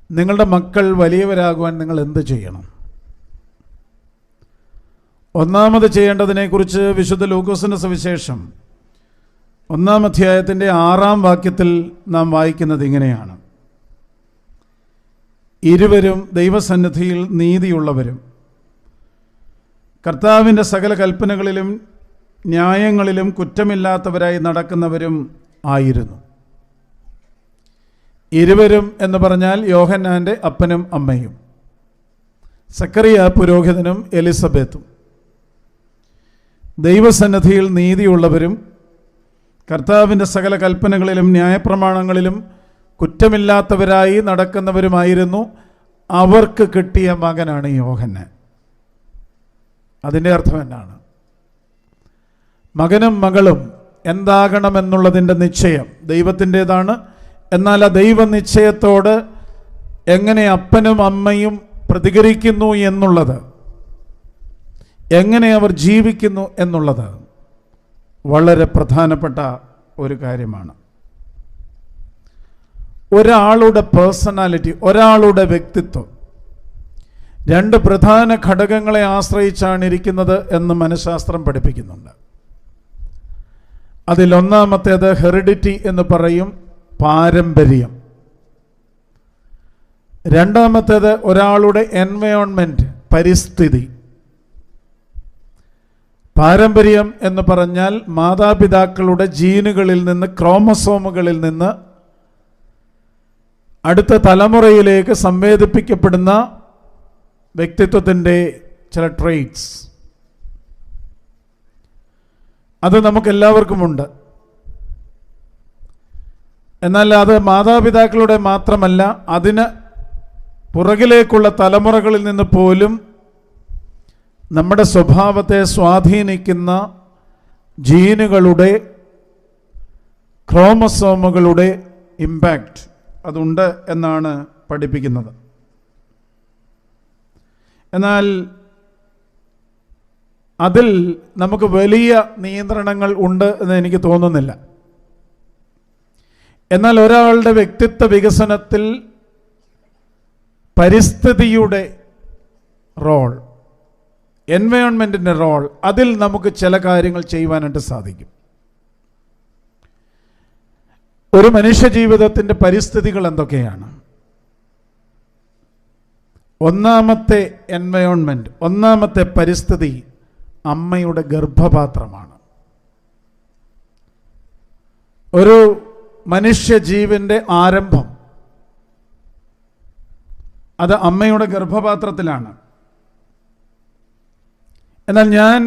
നിങ്ങളുടെ മക്കൾ വലിയവരാകുവാൻ നിങ്ങൾ എന്ത് ചെയ്യണം? ഒന്നാമത് ചെയ്യേണ്ടതിനെക്കുറിച്ച് വിശുദ്ധ ലൂക്കോസിൻ്റെ സുവിശേഷം 1-ാം അധ്യായത്തിൻ്റെ 6-ാം വാക്യത്തിൽ നാം വായിക്കുന്നത് ഇങ്ങനെയാണ്: ഇരുവരും ദൈവസന്നിധിയിൽ നീതിയുള്ളവരും കർത്താവിൻ്റെ സകല കൽപ്പനകളിലും ന്യായങ്ങളിലും കുറ്റമില്ലാത്തവരായി നടക്കുന്നവരും ആയിരുന്നു. ഇരുവരും എന്ന് പറഞ്ഞാൽ യോഹന്നാൻ്റെ അപ്പനും അമ്മയും, സക്കറിയ പുരോഹിതനും എലിസബത്തും. ദൈവസന്നിധിയിൽ നീതിയുള്ളവരും കർത്താവിൻ്റെ സകല കൽപ്പനകളിലും ന്യായപ്രമാണങ്ങളിലും കുറ്റമില്ലാത്തവരായി നടക്കുന്നവരുമായിരുന്നു. അവർക്ക് കിട്ടിയ മകനാണ് യോഹന്നാൻ. അതിൻ്റെ അർത്ഥം എന്നാണ്? മകനും മകളും എന്താകണമെന്നുള്ളതിൻ്റെ നിശ്ചയം ദൈവത്തിൻ്റേതാണ്. എന്നാൽ ആ ദൈവനിശ്ചയത്തോട് എങ്ങനെ അപ്പനും അമ്മയും പ്രതികരിക്കുന്നു എന്നുള്ളത്, എങ്ങനെ അവർ ജീവിക്കുന്നു എന്നുള്ളത് വളരെ പ്രധാനപ്പെട്ട ഒരു കാര്യമാണ്. ഒരാളുടെ പേഴ്സണാലിറ്റി, ഒരാളുടെ വ്യക്തിത്വം 2 പ്രധാന ഘടകങ്ങളെ ആശ്രയിച്ചാണ് ഇരിക്കുന്നത് എന്ന് മനഃശാസ്ത്രം പഠിപ്പിക്കുന്നുണ്ട്. അതിലൊന്നാമത്തേത് ഹെറിഡിറ്റി എന്ന് പറയും, പാരമ്പര്യം. രണ്ടാമത്തേത് ഒരാളുടെ എൻവയോൺമെൻറ്റ്, പരിസ്ഥിതി. പാരമ്പര്യം എന്ന് പറഞ്ഞാൽ മാതാപിതാക്കളുടെ ജീനുകളിൽ നിന്ന്, ക്രോമസോമുകളിൽ നിന്ന് അടുത്ത തലമുറയിലേക്ക് സംവേദിപ്പിക്കപ്പെടുന്ന വ്യക്തിത്വത്തിൻ്റെ ചില ട്രെയ്റ്റ്സ്. അത് നമുക്കെല്ലാവർക്കുമുണ്ട്. എന്നാൽ അത് മാതാപിതാക്കളുടെ മാത്രമല്ല, അതിന് പുറകിലേക്കുള്ള തലമുറകളിൽ നിന്ന് പോലും നമ്മുടെ സ്വഭാവത്തെ സ്വാധീനിക്കുന്ന ജീനുകളുടെ, ക്രോമസോമുകളുടെ ഇമ്പാക്റ്റ് അതുണ്ട് എന്നാണ് പഠിപ്പിക്കുന്നത്. എന്നാൽ അതിൽ നമുക്ക് വലിയ നിയന്ത്രണങ്ങൾ ഉണ്ട് എന്ന് എനിക്ക് തോന്നുന്നില്ല. എന്നാൽ ഒരാളുടെ വ്യക്തിത്വ വികസനത്തിൽ പരിസ്ഥിതിയുടെ റോൾ, എൻവയോൺമെൻറ്റിൻ്റെ റോൾ, അതിൽ നമുക്ക് ചില കാര്യങ്ങൾ ചെയ്യുവാനായിട്ട് സാധിക്കും. ഒരു മനുഷ്യ ജീവിതത്തിൻ്റെ പരിസ്ഥിതികൾ എന്തൊക്കെയാണ്? ഒന്നാമത്തെ എൻവയോൺമെൻറ്റ്, ഒന്നാമത്തെ പരിസ്ഥിതി അമ്മയുടെ ഗർഭപാത്രമാണ്. ഒരു മനുഷ്യജീവൻ്റെ ആരംഭം അത് അമ്മയുടെ ഗർഭപാത്രത്തിലാണ്. എന്നാൽ ഞാൻ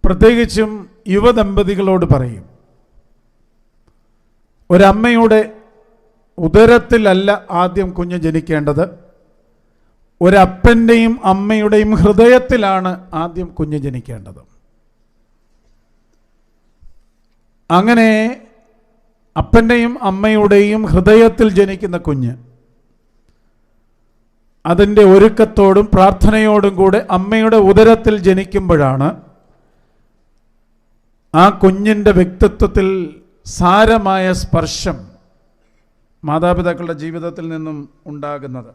പ്രത്യേകിച്ചും യുവദമ്പതികളോട് പറയും, ഒരമ്മയുടെ ഉദരത്തിലല്ല ആദ്യം കുഞ്ഞ് ജനിക്കേണ്ടത്, ഒരപ്പൻ്റെയും അമ്മയുടെയും ഹൃദയത്തിലാണ് ആദ്യം കുഞ്ഞ് ജനിക്കേണ്ടത്. അങ്ങനെ അപ്പൻ്റെയും അമ്മയുടെയും ഹൃദയത്തിൽ ജനിക്കുന്ന കുഞ്ഞ് അതിൻ്റെ ഒരുക്കത്തോടും പ്രാർത്ഥനയോടും കൂടെ അമ്മയുടെ ഉദരത്തിൽ ജനിക്കുമ്പോഴാണ് ആ കുഞ്ഞിൻ്റെ വ്യക്തിത്വത്തിൽ സാരമായ സ്പർശം മാതാപിതാക്കളുടെ ജീവിതത്തിൽ നിന്നും ഉണ്ടാകുന്നത്.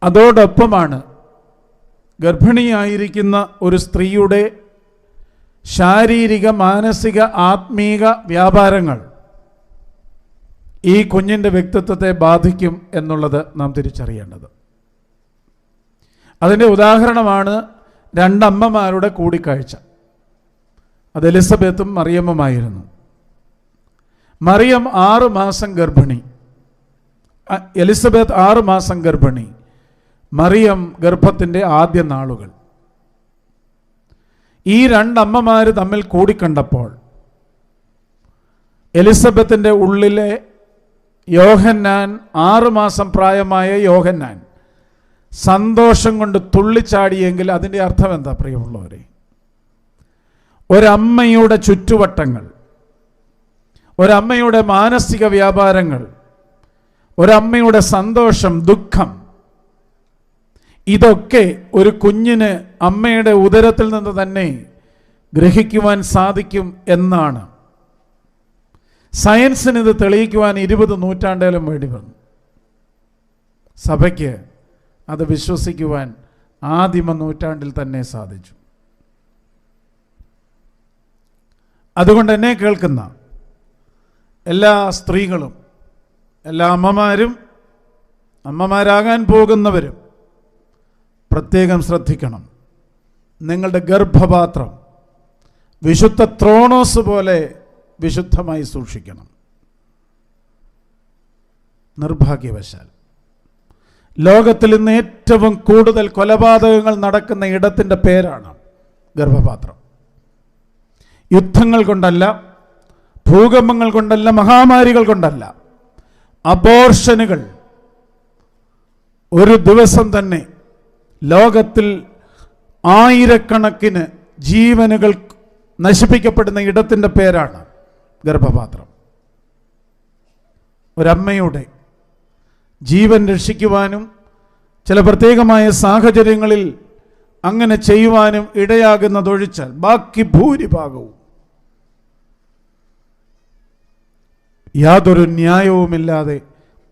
അതോടൊപ്പമാണ് ഗർഭിണിയായിരിക്കുന്ന ഒരു സ്ത്രീയുടെ ശാരീരിക, മാനസിക, ആത്മീക വ്യാപാരങ്ങൾ ഈ കുഞ്ഞിൻ്റെ വ്യക്തിത്വത്തെ ബാധിക്കും എന്നുള്ളത് നാം തിരിച്ചറിയേണ്ടത്. അതിൻ്റെ ഉദാഹരണമാണ് 2 അമ്മമാരുടെ കൂടിക്കാഴ്ച. അത് എലിസബത്തും മറിയമ്മുമായിരുന്നു. മറിയം 6 മാസം ഗർഭിണി, എലിസബത്ത് 6 മാസം ഗർഭിണി, മറിയം ഗർഭത്തിൻ്റെ ആദ്യ നാളുകൾ. ഈ 2 അമ്മമാർ തമ്മിൽ കൂടിക്കണ്ടപ്പോൾ എലിസബത്തിൻ്റെ ഉള്ളിലെ യോഹന്നാൻ, 6 മാസം പ്രായമായ യോഹന്നാൻ സന്തോഷം കൊണ്ട് തുള്ളിച്ചാടിയെങ്കിൽ അതിൻ്റെ അർത്ഥം എന്താ പ്രിയമുള്ളവരെ? ഒരമ്മയുടെ ചുറ്റുവട്ടങ്ങൾ, ഒരമ്മയുടെ മാനസിക വ്യാപാരങ്ങൾ, ഒരമ്മയുടെ സന്തോഷം, ദുഃഖം, ഇതൊക്കെ ഒരു കുഞ്ഞിന് അമ്മയുടെ ഉദരത്തിൽ നിന്ന് തന്നെ ഗ്രഹിക്കുവാൻ സാധിക്കും എന്നാണ് സയൻസിന് ഇത് തെളിയിക്കുവാൻ 20 നൂറ്റാണ്ടേലും വേണ്ടി വന്നു. സഭയ്ക്ക് അത് വിശ്വസിക്കുവാൻ ആദിമ നൂറ്റാണ്ടിൽ തന്നെ സാധിച്ചു. അതുകൊണ്ട് എന്നെ കേൾക്കുന്ന എല്ലാ സ്ത്രീകളും, എല്ലാ അമ്മമാരും, അമ്മമാരാകാൻ പോകുന്നവരും പ്രത്യേകം ശ്രദ്ധിക്കണം. നിങ്ങളുടെ ഗർഭപാത്രം വിശുദ്ധ ത്രോണോസ് പോലെ വിശുദ്ധമായി സൂക്ഷിക്കണം. നിർഭാഗ്യവശാൽ ലോകത്തിൽ ഇന്ന് ഏറ്റവും കൂടുതൽ കൊലപാതകങ്ങൾ നടക്കുന്ന ഇടത്തിൻ്റെ പേരാണ് ഗർഭപാത്രം. യുദ്ധങ്ങൾ കൊണ്ടല്ല, ഭൂകമ്പങ്ങൾ കൊണ്ടല്ല, മഹാമാരികൾ കൊണ്ടല്ല, അബോർഷനുകൾ. ഒരു ദിവസം തന്നെ ലോകത്തിൽ ആയിരക്കണക്കിന് ജീവനുകൾ നശിപ്പിക്കപ്പെടുന്ന ഇടത്തിൻ്റെ പേരാണ് ഗർഭപാത്രം. ഒരമ്മയുടെ ജീവൻ രക്ഷിക്കുവാനും ചില പ്രത്യേകമായ സാഹചര്യങ്ങളിൽ അങ്ങനെ ചെയ്യുവാനും ഇടയാകുന്നതൊഴിച്ചാൽ ബാക്കി ഭൂരിഭാഗവും യാതൊരു ന്യായവുമില്ലാതെ,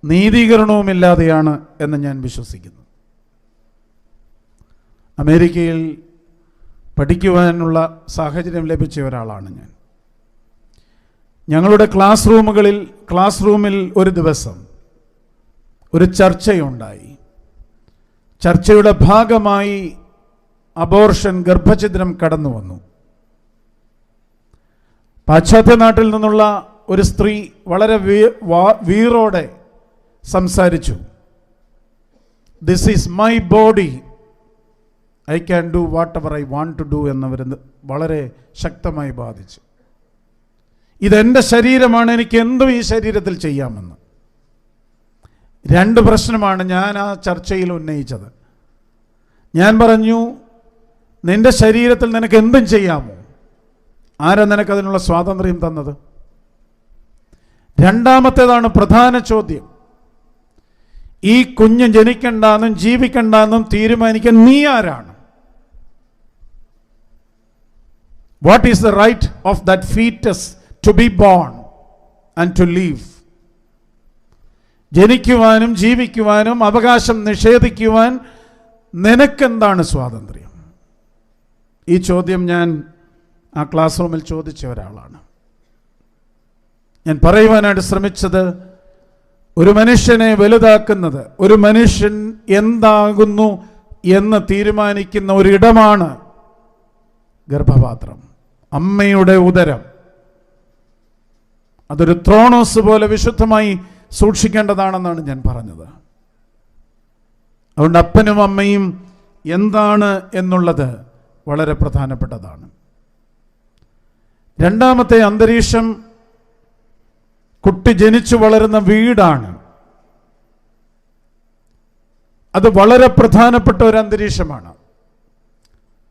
നീതീകരണവുമില്ലാതെയാണ് എന്ന് ഞാൻ വിശ്വസിക്കുന്നു. അമേരിക്കയിൽ പഠിക്കുവാനുള്ള സാഹചര്യം ലഭിച്ച ഒരാളാണ് ഞാൻ. ഞങ്ങളുടെ ക്ലാസ് റൂമിൽ ഒരു ദിവസം ഒരു ചർച്ചയുണ്ടായി. ചർച്ചയുടെ ഭാഗമായി അബോർഷൻ, ഗർഭഛിദ്രം കടന്നു വന്നു. പാശ്ചാത്യ നാട്ടിൽ നിന്നുള്ള ഒരു സ്ത്രീ വളരെ വീറോടെ സംസാരിച്ചു. This is my body, I can do whatever I want to do എന്നവർ വളരെ ശക്തമായി ബാധിച്ചു. ഇതെൻ്റെ ശരീരമാണ്, എനിക്ക് എന്തും ഈ ശരീരത്തിൽ ചെയ്യാമെന്ന്. 2 പ്രശ്നമാണ് ഞാൻ ആ ചർച്ചയിൽ ഉന്നയിച്ചത്. ഞാൻ പറഞ്ഞു, നിന്റെ ശരീരത്തിൽ നിനക്ക് എന്തും ചെയ്യാമോ? ആരാ നിനക്കതിനുള്ള സ്വാതന്ത്ര്യം തന്നത്? രണ്ടാമത്തേതാണ് പ്രധാന ചോദ്യം. ഈ കുഞ്ഞ് ജനിക്കണ്ടെന്നും ജീവിക്കണ്ടെന്നും തീരുമാനിക്കാൻ നീ ആരാണ്? What is the right of that foetus to be born and to live? ജനിക്കുവാനും ജീവിക്കുവാനും അവകാശം നിഷേധിക്കുവാൻ നിനക്കെന്താണ് സ്വാതന്ത്ര്യം? ഈ ചോദ്യം ഞാൻ ആ ക്ലാസ് റൂമിൽ ചോദിച്ച ഒരാളാണ്. ഞാൻ പറയുവാനായിട്ട് ശ്രമിച്ചത്, ഒരു മനുഷ്യനെ വലുതാക്കുന്നത്, ഒരു മനുഷ്യൻ എന്താകുന്നു എന്ന് തീരുമാനിക്കുന്ന ഒരിടമാണ് ഗർഭപാത്രം, അമ്മയുടെ ഉദരം. അതൊരു ത്രോണോസ് പോലെ വിശുദ്ധമായി സൂക്ഷിക്കേണ്ടതാണെന്നാണ് ഞാൻ പറഞ്ഞത്. അതുകൊണ്ട് അപ്പനും അമ്മയും എന്താണ് എന്നുള്ളത് വളരെ പ്രധാനപ്പെട്ടതാണ്. രണ്ടാമത്തെ അന്തരീക്ഷം കുട്ടി ജനിച്ചു വളരുന്ന വീടാണ്. അത് വളരെ പ്രധാനപ്പെട്ട ഒരു അന്തരീക്ഷമാണ്.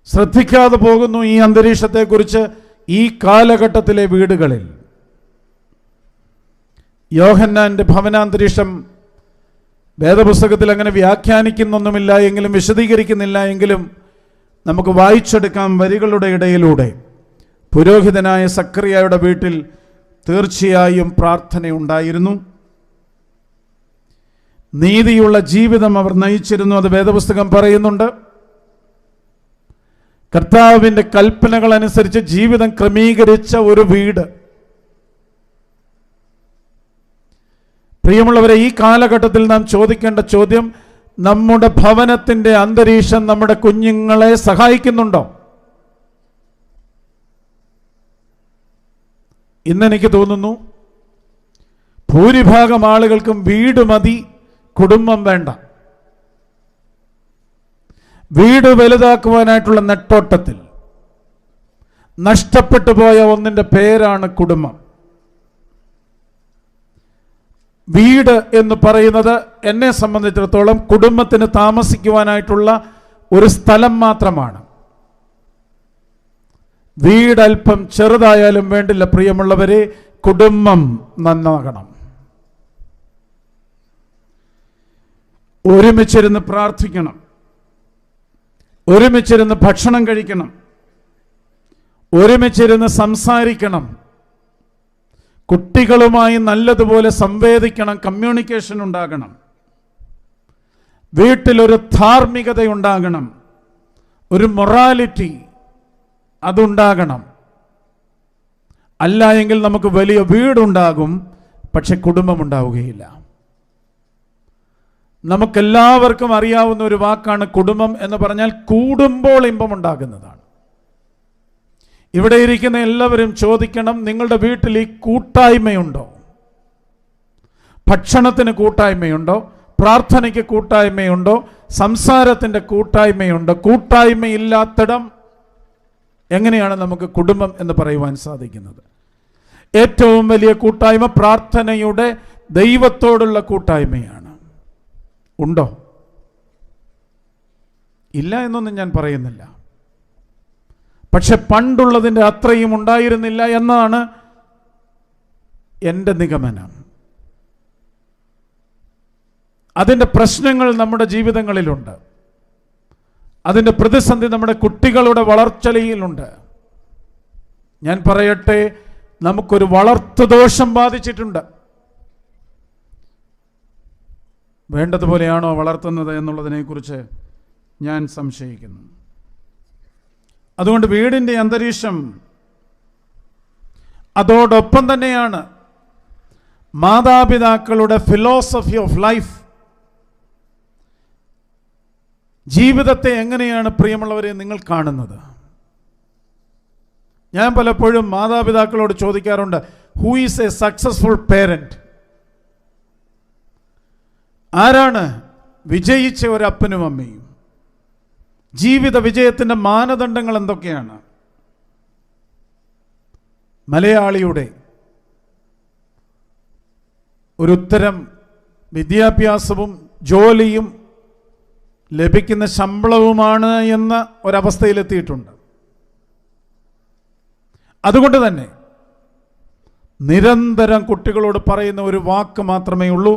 ശ്രദ്ധിക്കാതെ പോകുന്നു ഈ അന്തരീക്ഷത്തെക്കുറിച്ച് ഈ കാലഘട്ടത്തിലെ വീടുകളിൽ. യോഹന്നാന്റെ ഭവനാന്തരീക്ഷം വേദപുസ്തകത്തിൽ അങ്ങനെ വ്യാഖ്യാനിക്കുന്നൊന്നുമില്ല എങ്കിലും, വിശദീകരിക്കുന്നില്ല എങ്കിലും നമുക്ക് വായിച്ചെടുക്കാം വരികളുടെ ഇടയിലൂടെ. പുരോഹിതനായ സക്കറിയായുടെ വീട്ടിൽ തീർച്ചയായും പ്രാർത്ഥനയുണ്ടായിരുന്നു. നീതിയുള്ള ജീവിതം അവർ നയിച്ചിരുന്നു, അത് വേദപുസ്തകം പറയുന്നുണ്ട്. കർത്താവിൻ്റെ കൽപ്പനകൾ അനുസരിച്ച് ജീവിതം ക്രമീകരിച്ച ഒരു വീട്. പ്രിയമുള്ളവരെ, ഈ കാലഘട്ടത്തിൽ നാം ചോദിക്കേണ്ട ചോദ്യം, നമ്മുടെ ഭവനത്തിൻ്റെ അന്തരീക്ഷം നമ്മുടെ കുഞ്ഞുങ്ങളെ സഹായിക്കുന്നുണ്ടോ? ഇന്നെനിക്ക് തോന്നുന്നു ഭൂരിഭാഗം ആളുകൾക്കും വീട് മതി, കുടുംബം വേണ്ട. വീട് വലുതാക്കുവാനായിട്ടുള്ള നെട്ടോട്ടത്തിൽ നഷ്ടപ്പെട്ടു പോയ ഒന്നിൻ്റെ പേരാണ് കുടുംബം. വീട് എന്ന് പറയുന്നത് എന്നെ സംബന്ധിച്ചിടത്തോളം കുടുംബത്തിന് താമസിക്കുവാനായിട്ടുള്ള ഒരു സ്ഥലം മാത്രമാണ്. വീടല്പം ചെറുതായാലും വേണ്ടില്ല പ്രിയമുള്ളവരെ, കുടുംബം നന്നാകണം. ഒരുമിച്ചിരുന്ന് പ്രാർത്ഥിക്കണം, ഒരുമിച്ചിരുന്ന് ഭക്ഷണം കഴിക്കണം, ഒരുമിച്ചിരുന്ന് സംസാരിക്കണം. കുട്ടികളുമായി നല്ലതുപോലെ സംവേദിക്കണം, കമ്മ്യൂണിക്കേഷൻ ഉണ്ടാകണം. വീട്ടിലൊരു ധാർമ്മികത ഉണ്ടാകണം, ഒരു മൊറാലിറ്റി അതുണ്ടാകണം. അല്ല എങ്കിൽ നമുക്ക് വലിയ വീടുണ്ടാകും, പക്ഷെ കുടുംബമുണ്ടാവുകയില്ല. നമുക്കെല്ലാവർക്കും അറിയാവുന്ന ഒരു വാക്കാണ് കുടുംബം എന്ന് പറഞ്ഞാൽ കൂടുമ്പോൾ ഇമ്പമുണ്ടാകുന്നതാണ്. ഇവിടെ ഇരിക്കുന്ന എല്ലാവരും ചോദിക്കണം, നിങ്ങളുടെ വീട്ടിൽ ഈ കൂട്ടായ്മയുണ്ടോ? ഭക്ഷണത്തിന് കൂട്ടായ്മയുണ്ടോ? പ്രാർത്ഥനയ്ക്ക് കൂട്ടായ്മയുണ്ടോ? സംസാരത്തിൻ്റെ കൂട്ടായ്മയുണ്ടോ? കൂട്ടായ്മയില്ലാത്തിടം എങ്ങനെയാണ് നമുക്ക് കുടുംബം എന്ന് പറയുവാൻ സാധിക്കുന്നത്? ഏറ്റവും വലിയ കൂട്ടായ്മ പ്രാർത്ഥനയുടെ ദൈവത്തോടുള്ള കൂട്ടായ്മയാണ്. ഉണ്ടോ? ഇല്ല എന്നൊന്നും ഞാൻ പറയുന്നില്ല. പക്ഷെ പണ്ടുള്ളതിൻ്റെ അത്രയും ഉണ്ടായിരുന്നില്ല എന്നാണ് എൻ്റെ നിഗമനം. അതിൻ്റെ പ്രശ്നങ്ങൾ നമ്മുടെ ജീവിതങ്ങളിലുണ്ട്. അതിൻ്റെ പ്രതിസന്ധി നമ്മുടെ കുട്ടികളുടെ വളർച്ചയിലുണ്ട്. ഞാൻ പറയട്ടെ, നമുക്കൊരു വളർത്തുദോഷം ബാധിച്ചിട്ടുണ്ട്. വേണ്ടതുപോലെയാണോ വളർത്തുന്നത് എന്നുള്ളതിനെക്കുറിച്ച് ഞാൻ സംശയിക്കുന്നു. അതുകൊണ്ട് വീടിൻ്റെ അന്തരീക്ഷം അതോടൊപ്പം തന്നെയാണ് മാതാപിതാക്കളുടെ ഫിലോസഫി ഓഫ് ലൈഫ്. ജീവിതത്തെ എങ്ങനെയാണ് പ്രിയമുള്ളവരെ നിങ്ങൾ കാണുന്നത്? ഞാൻ പലപ്പോഴും മാതാപിതാക്കളോട് ചോദിക്കാറുണ്ട്, who is A successful parent? ആരാണ് വിജയിച്ച ഒരപ്പനും അമ്മയും? ജീവിത വിജയത്തിൻ്റെ മാനദണ്ഡങ്ങൾ എന്തൊക്കെയാണ്? മലയാളിയുടെ ഒരു ഉത്തരം വിദ്യാഭ്യാസവും ജോലിയും ലഭിക്കുന്ന ശമ്പളവുമാണ് എന്ന ഒരവസ്ഥയിലെത്തിയിട്ടുണ്ട്. അതുകൊണ്ട് തന്നെ നിരന്തരം കുട്ടികളോട് പറയുന്ന ഒരു വാക്ക് മാത്രമേ ഉള്ളൂ,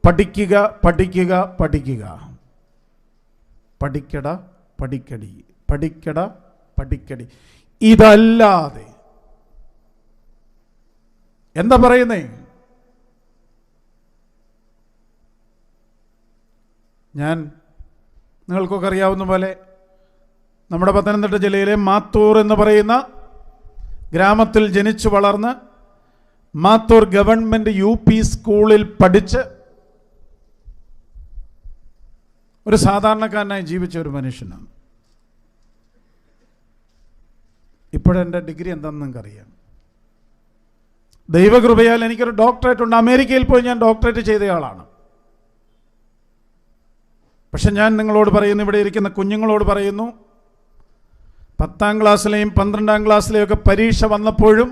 പഠിക്കുക, പഠിക്കുക, പഠിക്കുക. പഠിക്കട, പഠിക്കടി, പഠിക്കട, പഠിക്കടി. ഇതല്ലാതെ എന്താ പറയുന്നേ? ഞാൻ നിങ്ങൾക്കൊക്കെ അറിയാവുന്ന പോലെ നമ്മുടെ പത്തനംതിട്ട ജില്ലയിലെ മാത്തൂർ എന്ന് പറയുന്ന ഗ്രാമത്തിൽ ജനിച്ചു വളർന്ന് മാത്തൂർ ഗവൺമെൻറ് UP സ്കൂളിൽ പഠിച്ച് ഒരു സാധാരണക്കാരനായി ജീവിച്ച ഒരു മനുഷ്യനാണ്. ഇപ്പോഴെൻ്റെ ഡിഗ്രി എന്താണെന്ന് നിങ്ങൾക്കറിയാം. ദൈവകൃപയാൽ എനിക്കൊരു ഡോക്ടറേറ്റ് ഉണ്ട്. അമേരിക്കയിൽ പോയി ഞാൻ ഡോക്ടറേറ്റ് ചെയ്തയാളാണ്. പക്ഷെ ഞാൻ നിങ്ങളോട് പറയുന്നു, ഇവിടെ ഇരിക്കുന്ന കുഞ്ഞുങ്ങളോട് പറയുന്നു, 10ാം ക്ലാസ്സിലെയും 12ാം ക്ലാസ്സിലെയും ഒക്കെ പരീക്ഷ വന്നപ്പോഴും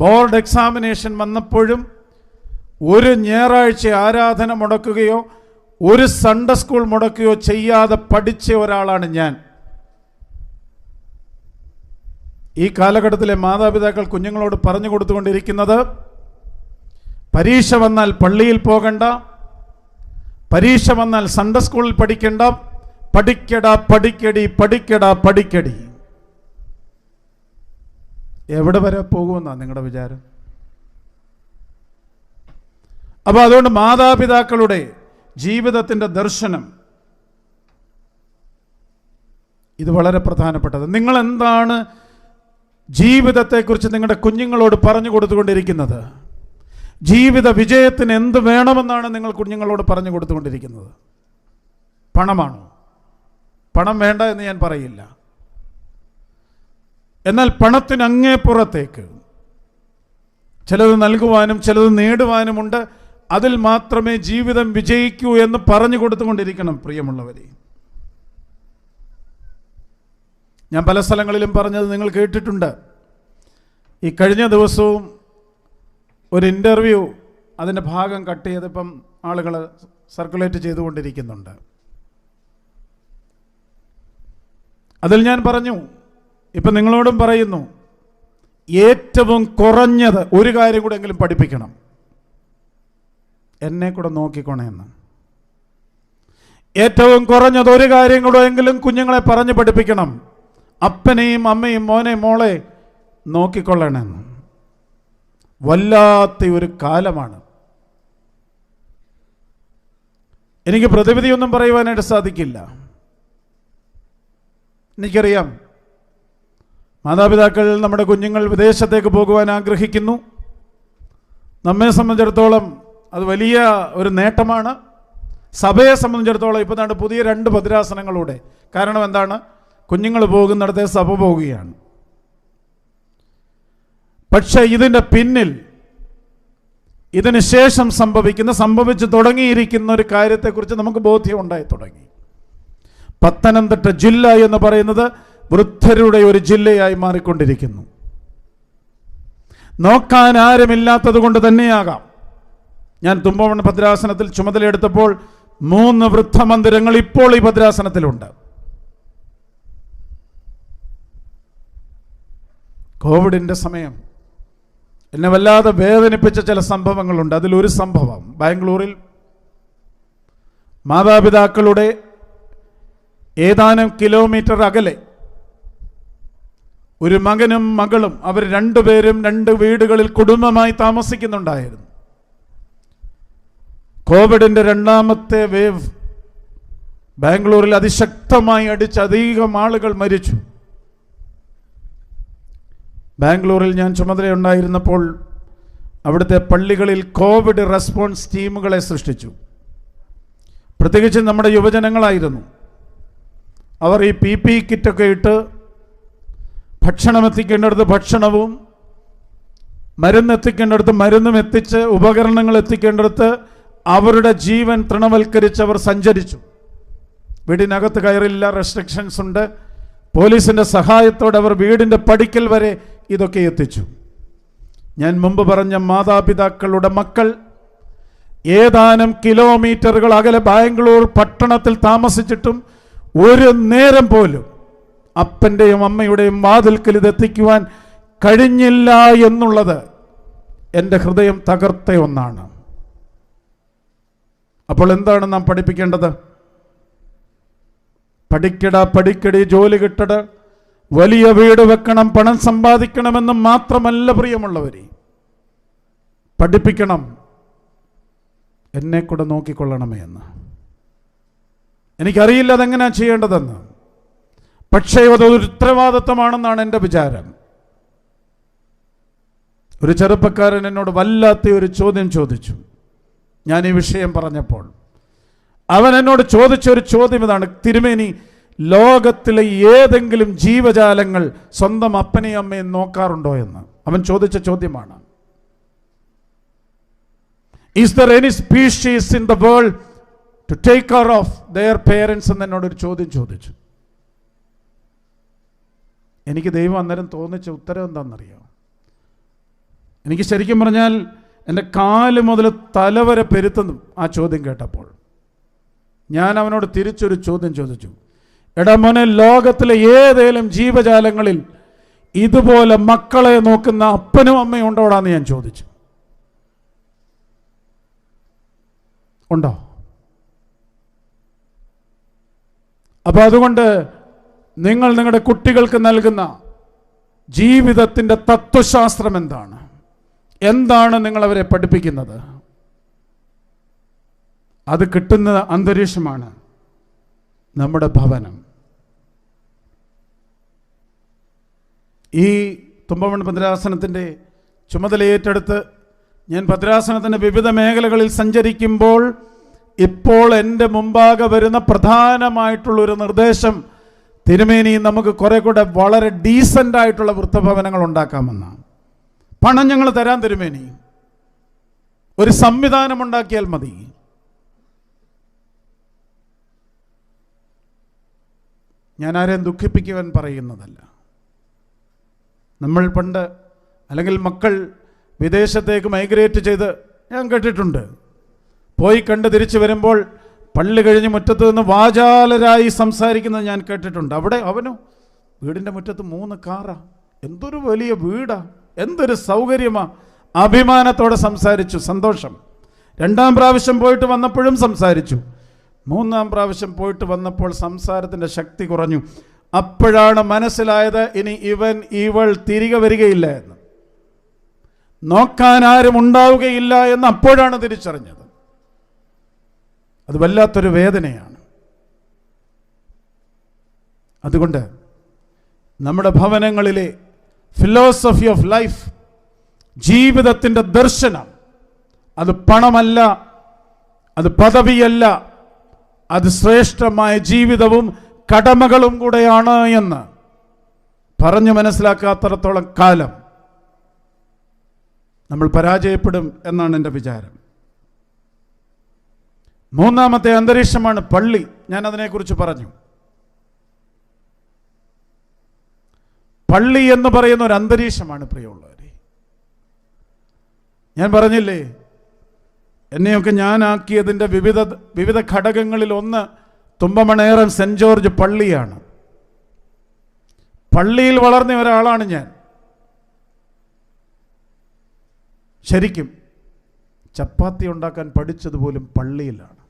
ബോർഡ് എക്സാമിനേഷൻ വന്നപ്പോഴും ഒരു ഞായറാഴ്ച ആരാധന മുടക്കുകയോ ഒരു സൺഡേ സ്കൂൾ മുടക്കുകയോ ചെയ്യാതെ പഠിച്ച ഒരാളാണ് ഞാൻ. ഈ കാലഘട്ടത്തിലെ മാതാപിതാക്കൾ കുഞ്ഞുങ്ങളോട് പറഞ്ഞു കൊടുത്തുകൊണ്ടിരിക്കുന്നത്, പരീക്ഷ വന്നാൽ പള്ളിയിൽ പോകണ്ട, പരീക്ഷ വന്നാൽ സൺഡേ സ്കൂളിൽ പഠിക്കണ്ട, പഠിക്കട, പഠിക്കടി, പഠിക്കട, പഠിക്കടി. എവിടെ വരെ പോകുമെന്നാണ് നിങ്ങളുടെ വിചാരം? അപ്പോൾ അതുകൊണ്ട് മാതാപിതാക്കളുടെ ജീവിതത്തിൻ്റെ ദർശനം ഇത് വളരെ പ്രധാനപ്പെട്ടത്. നിങ്ങൾ എന്താണ് ജീവിതത്തെക്കുറിച്ച് നിങ്ങളുടെ കുഞ്ഞുങ്ങളോട് പറഞ്ഞു കൊടുത്തുകൊണ്ടിരിക്കുന്നത്? ജീവിത വിജയത്തിന് എന്ത് വേണമെന്നാണ് നിങ്ങൾ കുഞ്ഞുങ്ങളോട് പറഞ്ഞു കൊടുത്തുകൊണ്ടിരിക്കുന്നത്? പണമാണോ? പണം വേണ്ട എന്ന് ഞാൻ പറയില്ല. എന്നാൽ പണത്തിന് അങ്ങേപ്പുറത്തേക്ക് ചിലത് നൽകുവാനും ചിലത് നേടുവാനുമുണ്ട്. അതിൽ മാത്രമേ ജീവിതം വിജയിക്കൂ എന്ന് പറഞ്ഞു കൊടുത്തുകൊണ്ടിരിക്കണം പ്രിയമുള്ളവരെ. ഞാൻ പല സ്ഥലങ്ങളിലും പറഞ്ഞത് നിങ്ങൾ കേട്ടിട്ടുണ്ട്. ഈ കഴിഞ്ഞ ദിവസവും ഒരു ഇൻ്റർവ്യൂ, അതിൻ്റെ ഭാഗം കട്ട് ചെയ്തിപ്പം ആളുകൾ സർക്കുലേറ്റ് ചെയ്തുകൊണ്ടിരിക്കുന്നുണ്ട്. അതിൽ ഞാൻ പറഞ്ഞു, ഇപ്പം നിങ്ങളോടും പറയുന്നു, ഏറ്റവും കുറഞ്ഞത് ഒരു കാര്യം കൂടെ എങ്കിലും പഠിപ്പിക്കണം. എന്നെ കൂടെ നോക്കിക്കോണേന്ന്. ഏറ്റവും കുറഞ്ഞത് ഒരു കാര്യം കൂടെ എങ്കിലും കുഞ്ഞുങ്ങളെ പറഞ്ഞ് പഠിപ്പിക്കണം. അപ്പനെയും അമ്മയും മോനെ മോളെ നോക്കിക്കൊള്ളണമെന്ന്. വല്ലാത്ത ഒരു കാലമാണ്. എനിക്ക് പ്രതിവിധിയൊന്നും പറയുവാനായിട്ട് സാധിക്കില്ല. എനിക്കറിയാം, മാതാപിതാക്കൾ നമ്മുടെ കുഞ്ഞുങ്ങൾ വിദേശത്തേക്ക് പോകുവാൻ ആഗ്രഹിക്കുന്നു. നമ്മെ സംബന്ധിച്ചിടത്തോളം അത് വലിയ ഒരു നേട്ടമാണ്. സഭയെ സംബന്ധിച്ചിടത്തോളം ഇപ്പോൾ ദാണ്ട് പുതിയ 2 ഭദ്രാസനങ്ങളൂടെ. കാരണം എന്താണ്? കുഞ്ഞുങ്ങൾ പോകുന്നിടത്തെ സഭ പോവുകയാണ്. പക്ഷേ ഇതിൻ്റെ പിന്നിൽ ഇതിന് ശേഷം സംഭവിച്ചു തുടങ്ങിയിരിക്കുന്ന ഒരു കാര്യത്തെക്കുറിച്ച് നമുക്ക് ബോധ്യം ഉണ്ടായി തുടങ്ങി. പത്തനംതിട്ട ജില്ല എന്ന് പറയുന്നത് വൃദ്ധരുടെ ഒരു ജില്ലയായി മാറിക്കൊണ്ടിരിക്കുന്നു. നോക്കാൻ ആരുമില്ലാത്തത് കൊണ്ട് തന്നെയാകാം ഞാൻ തുമ്പമൺ ഭദ്രാസനത്തിൽ ചുമതലയെടുത്തപ്പോൾ 3 വൃദ്ധമന്ദിരങ്ങൾ ഇപ്പോൾ ഈ ഭദ്രാസനത്തിലുണ്ട്. കോവിഡിൻ്റെ സമയം എന്നെ വല്ലാതെ വേദനിപ്പിച്ച ചില സംഭവങ്ങളുണ്ട്. അതിലൊരു സംഭവം, ബാംഗ്ലൂരിൽ മാതാപിതാക്കളുടെ ഏതാനും കിലോമീറ്റർ അകലെ ഒരു മകനും മകളും, അവർ 2 പേരും 2 വീടുകളിൽ കുടുംബമായി താമസിക്കുന്നുണ്ടായിരുന്നു. കോവിഡിൻ്റെ 2ാമത്തെ വേവ് ബാംഗ്ലൂരിൽ അതിശക്തമായി അടിച്ച് അധികം ആളുകൾ മരിച്ചു. ബാംഗ്ലൂരിൽ ഞാൻ ചുമതലയുണ്ടായിരുന്നപ്പോൾ അവിടുത്തെ പള്ളികളിൽ കോവിഡ് റെസ്പോൺസ് ടീമുകളെ സൃഷ്ടിച്ചു. പ്രത്യേകിച്ച് നമ്മുടെ യുവജനങ്ങളായിരുന്നു. അവർ ഈ PPE കിറ്റൊക്കെ ഇട്ട് ഭക്ഷണം എത്തിക്കേണ്ടടുത്ത് ഭക്ഷണവും, മരുന്ന് എത്തിക്കേണ്ടടുത്ത് മരുന്നും എത്തിച്ച്, ഉപകരണങ്ങൾ എത്തിക്കേണ്ടടുത്ത് അവരുടെ ജീവൻ തൃണവൽക്കരിച്ചവർ സഞ്ചരിച്ചു. വീടിനകത്ത് കയറില്ല, റെസ്ട്രിക്ഷൻസ് ഉണ്ട്. പോലീസിൻ്റെ സഹായത്തോടെ അവർ വീടിൻ്റെ പടിക്കൽ വരെ ഇതൊക്കെ എത്തിച്ചു. ഞാൻ മുമ്പ് പറഞ്ഞ മാതാപിതാക്കളുടെ മക്കൾ ഏതാനും കിലോമീറ്ററുകൾ അകലെ ബാംഗ്ലൂർ പട്ടണത്തിൽ താമസിച്ചിട്ടും ഒരു നേരം പോലും അപ്പൻ്റെയും അമ്മയുടെയും വാതിൽക്കൽ ഇതെത്തിക്കുവാൻ കഴിഞ്ഞില്ല എന്നുള്ളത് എൻ്റെ ഹൃദയം തകർത്ത ഒന്നാണ്. അപ്പോൾ എന്താണ് നാം പഠിപ്പിക്കേണ്ടത്? പഠിക്കടി, ജോലി കിട്ടട, വലിയ വീട് വെക്കണം, പണം സമ്പാദിക്കണമെന്ന് മാത്രമല്ല പ്രിയമുള്ളവരെ, പഠിപ്പിക്കണം എന്നെ കൂടെ നോക്കിക്കൊള്ളണമേ എന്ന്. എനിക്കറിയില്ല അതെങ്ങനെയാണ് ചെയ്യേണ്ടതെന്ന്, പക്ഷേ അതൊരു ഉത്തരവാദിത്തമാണെന്നാണ് എൻ്റെ വിചാരം. ഒരു ചെറുപ്പക്കാരൻ എന്നോട് വല്ലാത്ത ഒരു ചോദ്യം ചോദിച്ചു. ഞാൻ ഈ വിഷയം പറഞ്ഞപ്പോൾ അവൻ എന്നോട് ചോദിച്ചൊരു ചോദ്യം ഇതാണ്: തിരുമേനി, ലോകത്തിലെ ഏതെങ്കിലും ജീവജാലങ്ങൾ സ്വന്തം അപ്പനെയും അമ്മയും നോക്കാറുണ്ടോ എന്ന് അവൻ ചോദിച്ച ചോദ്യമാണ്. Is there any species in the world to take care of their parents എന്ന് എന്നോടൊരു ചോദ്യം ചോദിച്ചു. എനിക്ക് ദൈവം അന്നേരം തോന്നിച്ച ഉത്തരം എന്താണെന്നറിയോ? എനിക്ക് ശരിക്കും പറഞ്ഞാൽ എൻ്റെ കാല് മുതൽ തലവരെ പെരുത്തുന്നു ആ ചോദ്യം കേട്ടപ്പോൾ. ഞാൻ അവനോട് തിരിച്ചൊരു ചോദ്യം ചോദിച്ചു: എടാ മോനെ, ലോകത്തിലെ ഏതെങ്കിലും ജീവജാലങ്ങളിൽ ഇതുപോലെ മക്കളെ നോക്കുന്ന അപ്പനും അമ്മയും ഉണ്ടോടാന്ന് ഞാൻ ചോദിച്ചു. ഉണ്ടോ? അപ്പോൾ അതുകൊണ്ട് നിങ്ങൾ നിങ്ങളുടെ കുട്ടികൾക്ക് നൽകുന്ന ജീവിതത്തിൻ്റെ തത്വശാസ്ത്രം എന്താണ്? എന്താണ് നിങ്ങൾ അവരെ പഠിപ്പിക്കുന്നത്? അത് കിട്ടുന്ന അന്തരീക്ഷമാണ് നമ്മുടെ ഭവനം. ഈ തുമ്പമൺ ഭദ്രാസനത്തിൻ്റെ ചുമതലയേറ്റെടുത്ത് ഞാൻ ഭദ്രാസനത്തിൻ്റെ വിവിധ മേഖലകളിൽ സഞ്ചരിക്കുമ്പോൾ ഇപ്പോൾ എൻ്റെ മുമ്പാകെ വരുന്ന പ്രധാനമായിട്ടുള്ളൊരു നിർദ്ദേശം, തിരുമേനി, നമുക്ക് കുറെ കൂടെ വളരെ ഡീസൻ്റ് ആയിട്ടുള്ള വൃദ്ധഭവനങ്ങൾ ഉണ്ടാക്കാമെന്നാണ്. പണം ഞങ്ങൾ തരാൻ തിരുമേനി, ഒരു സംവിധാനം ഉണ്ടാക്കിയാൽ മതി. ഞാൻ ആരെയും ദുഃഖിപ്പിക്കുവാൻ പറയുന്നതല്ല. നമ്മൾ പണ്ട്, അല്ലെങ്കിൽ മക്കൾ വിദേശത്തേക്ക് മൈഗ്രേറ്റ് ചെയ്ത് ഞാൻ കേട്ടിട്ടുണ്ട്. പോയി കണ്ട് തിരിച്ചു വരുമ്പോൾ പള്ളി കഴിഞ്ഞ് മുറ്റത്ത് നിന്ന് വാചാലരായി സംസാരിക്കുന്നത് ഞാൻ കേട്ടിട്ടുണ്ട്. അവിടെ അവനോ വീടിൻ്റെ മുറ്റത്ത് 3 കാറാ, എന്തൊരു വലിയ വീടാ, എന്തൊരു സൗകര്യമാ. അഭിമാനത്തോടെ സംസാരിച്ചു, സന്തോഷം. 2ാം പ്രാവശ്യം പോയിട്ട് വന്നപ്പോഴും സംസാരിച്ചു. 3ാം പ്രാവശ്യം പോയിട്ട് വന്നപ്പോൾ സംസാരത്തിൻ്റെ ശക്തി കുറഞ്ഞു. അപ്പോഴാണ് മനസ്സിലായത് ഇനി ഇവൾ തിരികെ വരികയില്ല എന്ന്. നോക്കാൻ ആരും ഉണ്ടാവുകയില്ല എന്ന് അപ്പോഴാണ് തിരിച്ചറിഞ്ഞത്. അത് വല്ലാത്തൊരു വേദനയാണ്. അതുകൊണ്ട് നമ്മുടെ ഭവനങ്ങളിലെ ഫിലോസഫി ഓഫ് ലൈഫ്, ജീവിതത്തിൻ്റെ ദർശനം, അത് പണമല്ല, അത് പദവിയല്ല, അത് ശ്രേഷ്ഠമായ ജീവിതവും കടമകളും കൂടെയാണ് എന്ന് പറഞ്ഞു മനസ്സിലാക്കാത്തിടത്തോളം കാലം നമ്മൾ പരാജയപ്പെടും എന്നാണ് എൻ്റെ വിചാരം. മൂന്നാമത്തെ അന്തരീക്ഷമാണ് പള്ളി. ഞാൻ അതിനെക്കുറിച്ച് പറഞ്ഞു. പള്ളി എന്ന് പറയുന്ന ഒരു അന്തരീക്ഷമാണ് പ്രിയമുള്ളവരെ. ഞാൻ പറഞ്ഞില്ലേ, എന്നെയൊക്കെ ഞാനാക്കിയതിൻ്റെ വിവിധ ഘടകങ്ങളിൽ ഒന്ന് തുമ്പമണേറം സെൻറ് ജോർജ് പള്ളിയാണ്. പള്ളിയിൽ വളർന്ന ഒരാളാണ് ഞാൻ. ശരിക്കും ചപ്പാത്തി ഉണ്ടാക്കാൻ പഠിച്ചതുപോലും പള്ളിയിലാണ്.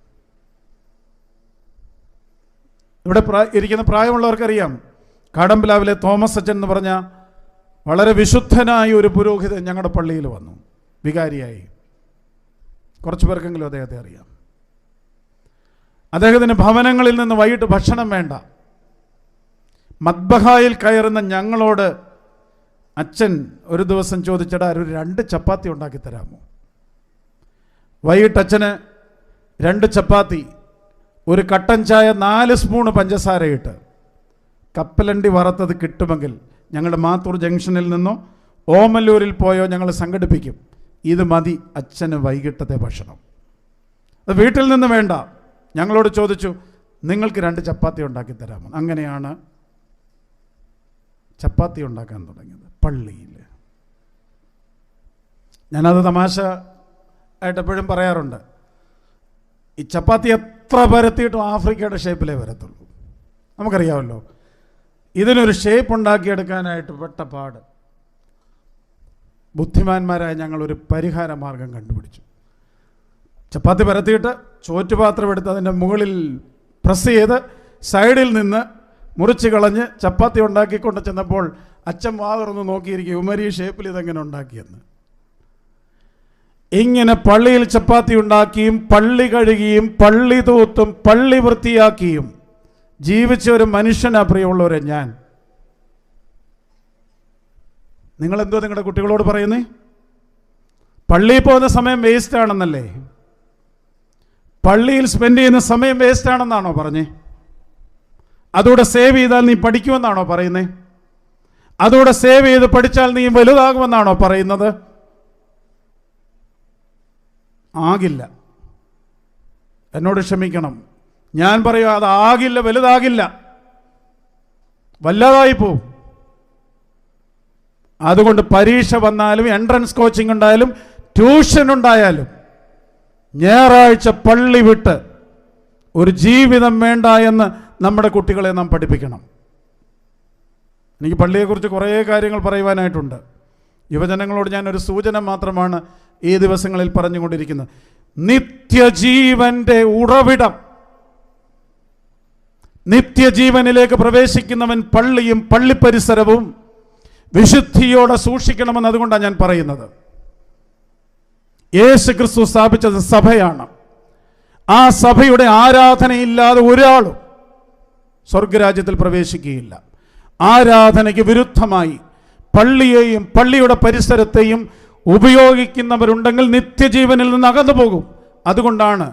ഇവിടെ ഇരിക്കുന്ന പ്രായമുള്ളവർക്കറിയാം, കാടമ്പലാവിലെ തോമസ് അച്ഛൻ എന്ന് പറഞ്ഞ വളരെ വിശുദ്ധനായ ഒരു പുരോഹിതൻ ഞങ്ങളുടെ പള്ളിയിൽ വന്നു വികാരിയായി. കുറച്ച് പേർക്കെങ്കിലും അദ്ദേഹത്തെ അറിയാം. അദ്ദേഹത്തിന് ഭവനങ്ങളിൽ നിന്ന് വൈകിട്ട് ഭക്ഷണം വേണ്ട. മദ്ബഹായിൽ കയറുന്ന ഞങ്ങളോട് അച്ഛൻ ഒരു ദിവസം ചോദിച്ചടാ, ഒരു 2 ചപ്പാത്തി ഉണ്ടാക്കി തരാമോ? വൈകിട്ട് അച്ഛന് 2 ചപ്പാത്തി, ഒരു കട്ടൻ ചായ, 4 സ്പൂണ് പഞ്ചസാരയിട്ട് കപ്പലണ്ടി വറുത്തത് കിട്ടുമെങ്കിൽ ഞങ്ങളുടെ മാത്തൂർ ജംഗ്ഷനിൽ നിന്നോ ഓമല്ലൂരിൽ പോയോ ഞങ്ങൾ സംഘടിപ്പിക്കും. ഇത് മതി അച്ഛന് വൈകിട്ടത്തെ ഭക്ഷണം. അത് വീട്ടിൽ നിന്ന് വേണ്ട. ഞങ്ങളോട് ചോദിച്ചു, നിങ്ങൾക്ക് 2 ചപ്പാത്തി ഉണ്ടാക്കി തരാമോ? അങ്ങനെയാണ് ചപ്പാത്തി ഉണ്ടാക്കാൻ തുടങ്ങിയത് പള്ളിയിൽ. ഞാനത് തമാശ ആയിട്ട് എപ്പോഴും പറയാറുണ്ട്. ഈ ചപ്പാത്തി എത്ര പരത്തിയിട്ടും ആഫ്രിക്കയുടെ ഷേപ്പിലേ വരത്തുള്ളൂ. നമുക്കറിയാമല്ലോ. ഇതിനൊരു ഷേപ്പ് ഉണ്ടാക്കിയെടുക്കാനായിട്ട് പെട്ട പാട്. ബുദ്ധിമാന്മാരായ ഞങ്ങളൊരു പരിഹാര മാർഗം കണ്ടുപിടിച്ചു. ചപ്പാത്തി പരത്തിയിട്ട് ചോറ്റുപാത്രം എടുത്ത് അതിൻ്റെ മുകളിൽ പ്രസ് ചെയ്ത് സൈഡിൽ നിന്ന് മുറിച്ച് കളഞ്ഞ് ചപ്പാത്തി ഉണ്ടാക്കിക്കൊണ്ട് ചെന്നപ്പോൾ അച്ഛൻ വാ തുറന്ന് നോക്കിയിരിക്കും, ഉമരി ഷേപ്പിൽ ഇതെങ്ങനെ ഉണ്ടാക്കിയെന്ന്. ഇങ്ങനെ പള്ളിയിൽ ചപ്പാത്തി ഉണ്ടാക്കിയും പള്ളി കഴുകിയും പള്ളി തൂത്തും പള്ളി വൃത്തിയാക്കിയും ജീവിച്ച ഒരു മനുഷ്യനാ പ്രിയമുള്ളവരെ ഞാൻ. നിങ്ങളെന്തോ നിങ്ങളുടെ കുട്ടികളോട് പറയുന്നേ? പള്ളിയിൽ പോകുന്ന സമയം വേസ്റ്റ് ആണെന്നല്ലേ? പള്ളിയിൽ സ്പെൻഡ് ചെയ്യുന്ന സമയം വേസ്റ്റ് ആണെന്നാണോ പറഞ്ഞേ? അതോടെ സേവ് ചെയ്താൽ നീ പഠിക്കുമെന്നാണോ പറയുന്നേ? അതോടെ സേവ് ചെയ്ത് പഠിച്ചാൽ നീ വലുതാകുമെന്നാണോ പറയുന്നത്? ആകില്ല. എന്നോട് ക്ഷമിക്കണം, ഞാൻ പറയുക അത് ആകില്ല, വലുതാകില്ല, വല്ലതായി പോവും. അതുകൊണ്ട് പരീക്ഷ വന്നാലും എൻട്രൻസ് കോച്ചിങ് ഉണ്ടായാലും ട്യൂഷൻ ഉണ്ടായാലും ഞായറാഴ്ച പള്ളി വിട്ട് ഒരു ജീവിതം വേണ്ട എന്ന് നമ്മുടെ കുട്ടികളെ നാം പഠിപ്പിക്കണം. എനിക്ക് പള്ളിയെക്കുറിച്ച് കുറേ കാര്യങ്ങൾ പറയുവാനായിട്ടുണ്ട്. യുവജനങ്ങളോട് ഞാനൊരു സൂചന മാത്രമാണ് ഈ ദിവസങ്ങളിൽ പറഞ്ഞുകൊണ്ടിരിക്കുന്നത്. നിത്യജീവന്റെ ഉറവിടം, നിത്യജീവനിലേക്ക് പ്രവേശിക്കുന്നവൻ പള്ളിയും പള്ളിപ്പരിസരവും വിശുദ്ധിയോടെ സൂക്ഷിക്കണമെന്ന് അതുകൊണ്ടാണ് ഞാൻ പറയുന്നത്. യേശു ക്രിസ്തു സ്ഥാപിച്ചത് സഭയാണ്. ആ സഭയുടെ ആരാധനയില്ലാതെ ഒരാളും സ്വർഗരാജ്യത്തിൽ പ്രവേശിക്കുകയില്ല. ആരാധനയ്ക്ക് വിരുദ്ധമായി പള്ളിയെയും പള്ളിയുടെ പരിസരത്തെയും ഉപയോഗിക്കുന്നവരുണ്ടെങ്കിൽ നിത്യജീവനിൽ നിന്ന് അകന്നു പോകും. അതുകൊണ്ടാണ്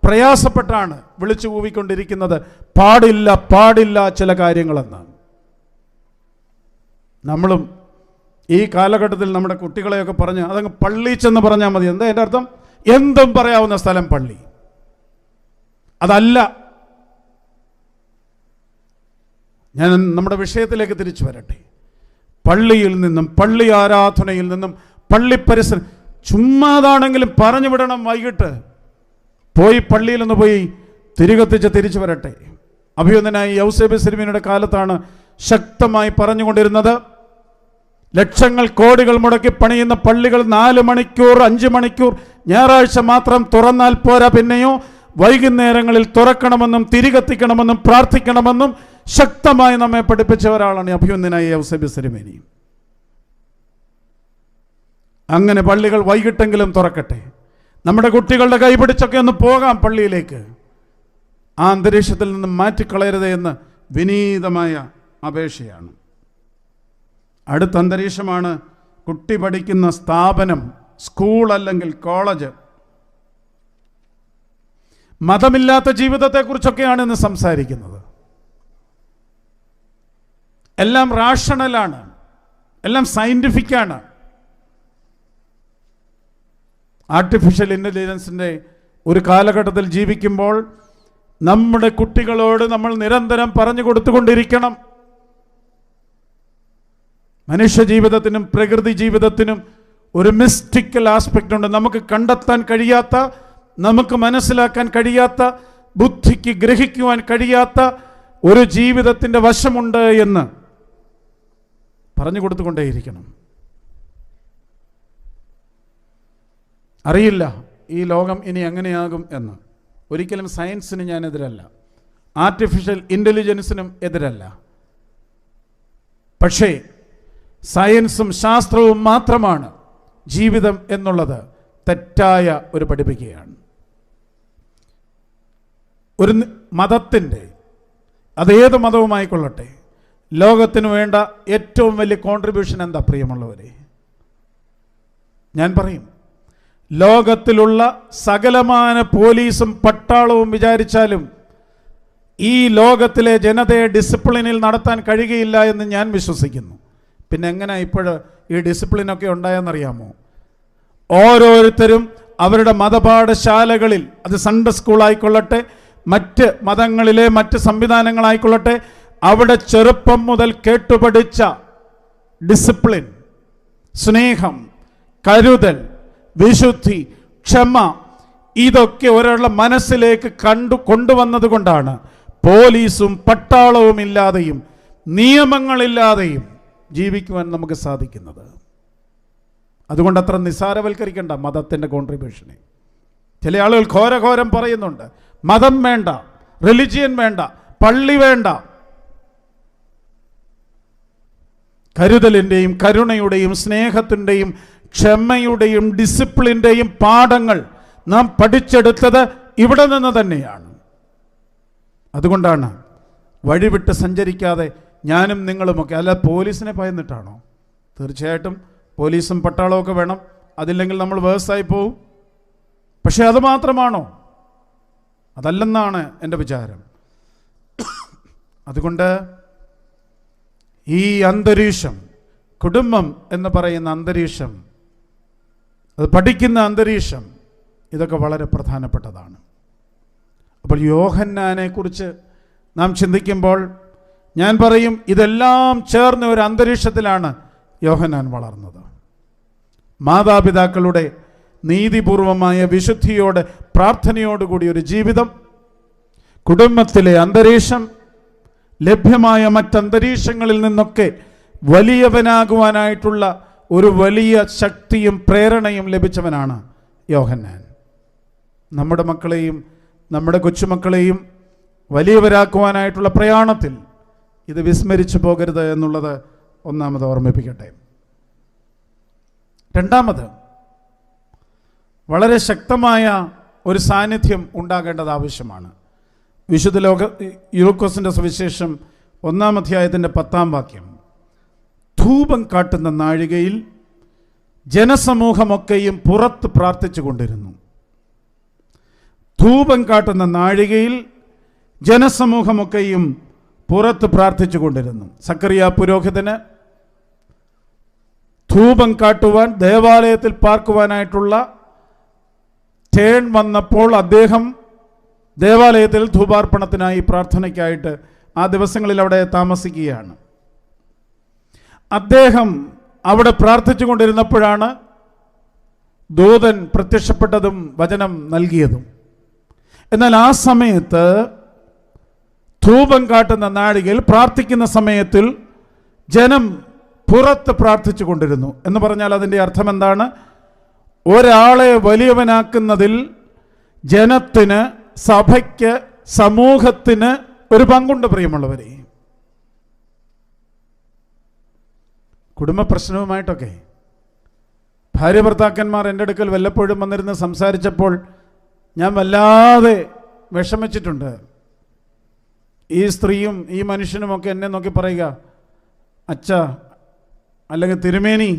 പ്രയാസപ്പെട്ടാണ് വിളിച്ചു കൂവിക്കൊണ്ടിരിക്കുന്നത്, പാടില്ല പാടില്ല ചില കാര്യങ്ങളെന്ന്. നമ്മളും ഈ കാലഘട്ടത്തിൽ നമ്മുടെ കുട്ടികളെയൊക്കെ പറഞ്ഞ് അതങ്ങ് പള്ളി ചെന്ന് പറഞ്ഞാൽ മതി. എന്താ എൻ്റെ അർത്ഥം? എന്തും പറയാവുന്ന സ്ഥലം പള്ളി. അതല്ല. ഞാൻ നമ്മുടെ വിഷയത്തിലേക്ക് തിരിച്ചു വരട്ടെ. പള്ളിയിൽ നിന്നും പള്ളി ആരാധനയിൽ നിന്നും പള്ളി പരിസരം ചുമ്മാതാണെങ്കിലും പറഞ്ഞു വിടണം. വൈകിട്ട് പോയി പള്ളിയിൽ നിന്ന് പോയി തിരികെത്തിച്ച് തിരിച്ചു വരട്ടെ. അഭിനന്ദനായി യൗസേബ് സിരിമീനയുടെ കാലത്താണ് ശക്തമായി പറഞ്ഞുകൊണ്ടിരുന്നത്, ലക്ഷങ്ങൾ കോടികൾ മുടക്കി പണിയുന്ന പള്ളികൾ 4 മണിക്കൂർ 5 മണിക്കൂർ ഞായറാഴ്ച മാത്രം തുറന്നാൽ പോരാ, പിന്നെയോ വൈകുന്നേരങ്ങളിൽ തുറക്കണമെന്നും തിരികെത്തിക്കണമെന്നും പ്രാർത്ഥിക്കണമെന്നും ശക്തമായി നമ്മെ പഠിപ്പിച്ച ഒരാളാണ് അഭിനന്ദനായ യൗസേബ് സിരിമേനി. അങ്ങനെ പള്ളികൾ വൈകിട്ടെങ്കിലും തുറക്കട്ടെ. നമ്മുടെ കുട്ടികളുടെ കൈപിടിച്ചൊക്കെ ഒന്ന് പോകാം പള്ളിയിലേക്ക്. ആ അന്തരീക്ഷത്തിൽ നിന്ന് മാറ്റിക്കളയരുത് എന്ന് വിനീതമായ അപേക്ഷയാണ്. അടുത്ത അന്തരീക്ഷമാണ് കുട്ടി പഠിക്കുന്ന സ്ഥാപനം, സ്കൂൾ അല്ലെങ്കിൽ കോളേജ്. മതമില്ലാത്ത ജീവിതത്തെക്കുറിച്ചൊക്കെയാണ് ഇന്ന് സംസാരിക്കുന്നത്. എല്ലാം റാഷണലാണ്, എല്ലാം സയൻറ്റിഫിക്കാണ്. ആർട്ടിഫിഷ്യൽ ഇൻ്റലിജൻസിൻ്റെ ഒരു കാലഘട്ടത്തിൽ ജീവിക്കുമ്പോൾ നമ്മുടെ കുട്ടികളോട് നമ്മൾ നിരന്തരം പറഞ്ഞു കൊടുത്തുകൊണ്ടിരിക്കണം. മനുഷ്യ ജീവിതത്തിനും പ്രകൃതി ജീവിതത്തിനും ഒരു മിസ്റ്റിക്കൽ ആസ്പെക്റ്റ് ഉണ്ട്. നമുക്ക് കണ്ടെത്താൻ കഴിയാത്ത, നമുക്ക് മനസ്സിലാക്കാൻ കഴിയാത്ത, ബുദ്ധിക്ക് ഗ്രഹിക്കുവാൻ കഴിയാത്ത ഒരു ജീവിതത്തിൻ്റെ വശമുണ്ട് എന്ന് പറഞ്ഞു കൊടുത്തുകൊണ്ടേയിരിക്കണം. അറിയില്ല ഈ ലോകം ഇനി എങ്ങനെയാകും എന്ന്. ഒരിക്കലും സയൻസിന് ഞാൻ എതിരല്ല, ആർട്ടിഫിഷ്യൽ ഇൻ്റലിജൻസിനും എതിരല്ല. പക്ഷേ സയൻസും ശാസ്ത്രവും മാത്രമാണ് ജീവിതം എന്നുള്ളത് തെറ്റായ ഒരു പഠിപ്പിക്കുകയാണ്. ഒരു മതത്തിൻ്റെ, അതേത് മതവുമായിക്കൊള്ളട്ടെ, ലോകത്തിന് വേണ്ട ഏറ്റവും വലിയ കോൺട്രിബ്യൂഷൻ എന്താ പ്രിയമുള്ളവരെ? ഞാൻ പറയും, ലോകത്തിലുള്ള സകലമാന പോലീസും പട്ടാളവും വിചാരിച്ചാലും ഈ ലോകത്തിലെ ജനതയെ ഡിസിപ്ലിനിൽ നടത്താൻ കഴിയുകയില്ല എന്ന് ഞാൻ വിശ്വസിക്കുന്നു. പിന്നെ എങ്ങനെ ഇപ്പോൾ ഈ ഡിസിപ്ലിനൊക്കെ ഉണ്ടായെന്നറിയാമോ? ഓരോരുത്തരും അവരുടെ മതപാഠശാലകളിൽ, അത് സൺഡേ സ്കൂളായിക്കൊള്ളട്ടെ, മറ്റ് മതങ്ങളിലെ മറ്റ് സംവിധാനങ്ങളായിക്കൊള്ളട്ടെ, അവിടെ ചെറുപ്പം മുതൽ കേട്ടുപഠിച്ച ഡിസിപ്ലിൻ, സ്നേഹം, കരുതൽ, വിശുദ്ധി, ക്ഷമ, ഇതൊക്കെ ഒരാളുടെ മനസ്സിലേക്ക് കൊണ്ടുവന്നത് കൊണ്ടാണ് പോലീസും പട്ടാളവും ഇല്ലാതെയും നിയമങ്ങളില്ലാതെയും ജീവിക്കുവാൻ നമുക്ക് സാധിക്കുന്നത്. അതുകൊണ്ട് അത്ര നിസ്സാരവൽക്കരിക്കേണ്ട മതത്തിൻ്റെ കോൺട്രിബ്യൂഷനെ. ചില ആളുകൾ ഘോരഘോരം പറയുന്നുണ്ട്, മതം വേണ്ട, റിലിജിയൻ വേണ്ട, പള്ളി വേണ്ട. കരുതലിൻ്റെയും കരുണയുടെയും സ്നേഹത്തിൻ്റെയും ക്ഷമയുടെയും ഡിസിപ്ലിൻ്റെയും പാഠങ്ങൾ നാം പഠിച്ചെടുത്തത് ഇവിടെ നിന്ന് തന്നെയാണ്. അതുകൊണ്ടാണ് വഴിവിട്ട് സഞ്ചരിക്കാതെ ഞാനും നിങ്ങളുമൊക്കെ, അല്ല പോലീസിനെ ഭയന്നിട്ടാണോ? തീർച്ചയായിട്ടും പോലീസും പട്ടാളവും ഒക്കെ വേണം, അതില്ലെങ്കിൽ നമ്മൾ വേഴ്സായി പോവും. പക്ഷെ അത് മാത്രമാണോ? അതല്ലെന്നാണ് എൻ്റെ വിചാരം. അതുകൊണ്ട് ഈ അന്തരീക്ഷം, കുടുംബം എന്ന് പറയുന്ന അന്തരീക്ഷം, അത് പഠിക്കുന്ന അന്തരീക്ഷം, ഇതൊക്കെ വളരെ പ്രധാനപ്പെട്ടതാണ്. അപ്പോൾ യോഹന്നാനെ കുറിച്ച് നാം ചിന്തിക്കുമ്പോൾ ഞാൻ പറയും, ഇതെല്ലാം ചേർന്ന ഒരു അന്തരീക്ഷത്തിലാണ് യോഹന്നാൻ വളർന്നത്. മാതാപിതാക്കളുടെ നീതിപൂർവമായ വിശുദ്ധിയോടെ പ്രാർത്ഥനയോടുകൂടി ഒരു ജീവിതം, കുടുംബത്തിലെ അന്തരീക്ഷം, ലഭ്യമായ മറ്റന്തരീക്ഷങ്ങളിൽ നിന്നൊക്കെ വലിയവനാകുവാനായിട്ടുള്ള ഒരു വലിയ ശക്തിയും പ്രേരണയും ലഭിച്ചവനാണ് യോഹന്നാൻ. നമ്മുടെ മക്കളെയും നമ്മുടെ കൊച്ചുമക്കളെയും വലിയവരാക്കുവാനായിട്ടുള്ള പ്രയാണത്തിൽ ഇത് വിസ്മരിച്ചു പോകരുത് എന്നുള്ളത് ഒന്നാമത് ഓർമ്മിപ്പിക്കട്ടെ. രണ്ടാമത്, വളരെ ശക്തമായ ഒരു സാന്നിധ്യം ഉണ്ടാകേണ്ടത് ആവശ്യമാണ്. വിശുദ്ധ ലൂക്കോസിൻ്റെ സുവിശേഷം 1-ാം അധ്യായത്തിൻ്റെ 10-ാം വാക്യം, ധൂപം കാട്ടുന്ന നാഴികയിൽ ജനസമൂഹമൊക്കെയും പുറത്ത് പ്രാർത്ഥിച്ചു കൊണ്ടിരുന്നു. ധൂപം കാട്ടുന്ന നാഴികയിൽ ജനസമൂഹമൊക്കെയും പുറത്ത് പ്രാർത്ഥിച്ചു കൊണ്ടിരുന്നു. സക്കറിയ പുരോഹിതന് ധൂപം കാട്ടുവാൻ ദേവാലയത്തിൽ പാർക്കുവാനായിട്ടുള്ള ടേൺ വന്നപ്പോൾ അദ്ദേഹം ദേവാലയത്തിൽ ധൂപാർപ്പണത്തിനായി പ്രാർത്ഥനയ്ക്കായിട്ട് ആ ദിവസങ്ങളിൽ അവിടെ താമസിക്കുകയാണ്. അദ്ദേഹം അവിടെ പ്രാർത്ഥിച്ചു കൊണ്ടിരുന്നപ്പോഴാണ് ദൂതൻ പ്രത്യക്ഷപ്പെട്ടതും വചനം നൽകിയതും. എന്നാൽ ആ സമയത്ത് ധൂപം കാട്ടുന്ന നാഴികയിൽ പ്രാർത്ഥിക്കുന്ന സമയത്തിൽ ജനം പുറത്ത് പ്രാർത്ഥിച്ചു കൊണ്ടിരുന്നു എന്ന് പറഞ്ഞാൽ അതിൻ്റെ അർത്ഥം എന്താണ്? ഒരാളെ വലിയവനാക്കുന്നതിൽ ജനത്തിന്, സഭയ്ക്ക്, സമൂഹത്തിന് ഒരു പങ്കുണ്ട് പ്രിയമുള്ളവരെ. കുടുംബ പ്രശ്നവുമായിട്ടൊക്കെ ഭാര്യ ഭർത്താക്കന്മാർ എൻ്റെ അടുക്കൽ വല്ലപ്പോഴും വന്നിരുന്ന് സംസാരിച്ചപ്പോൾ ഞാൻ വല്ലാതെ വിഷമിച്ചിട്ടുണ്ട്. ഈ സ്ത്രീയും ഈ മനുഷ്യനുമൊക്കെ എന്നെ നോക്കി പറയുക, അച്ഛ അല്ലെങ്കിൽ തിരുമേനി,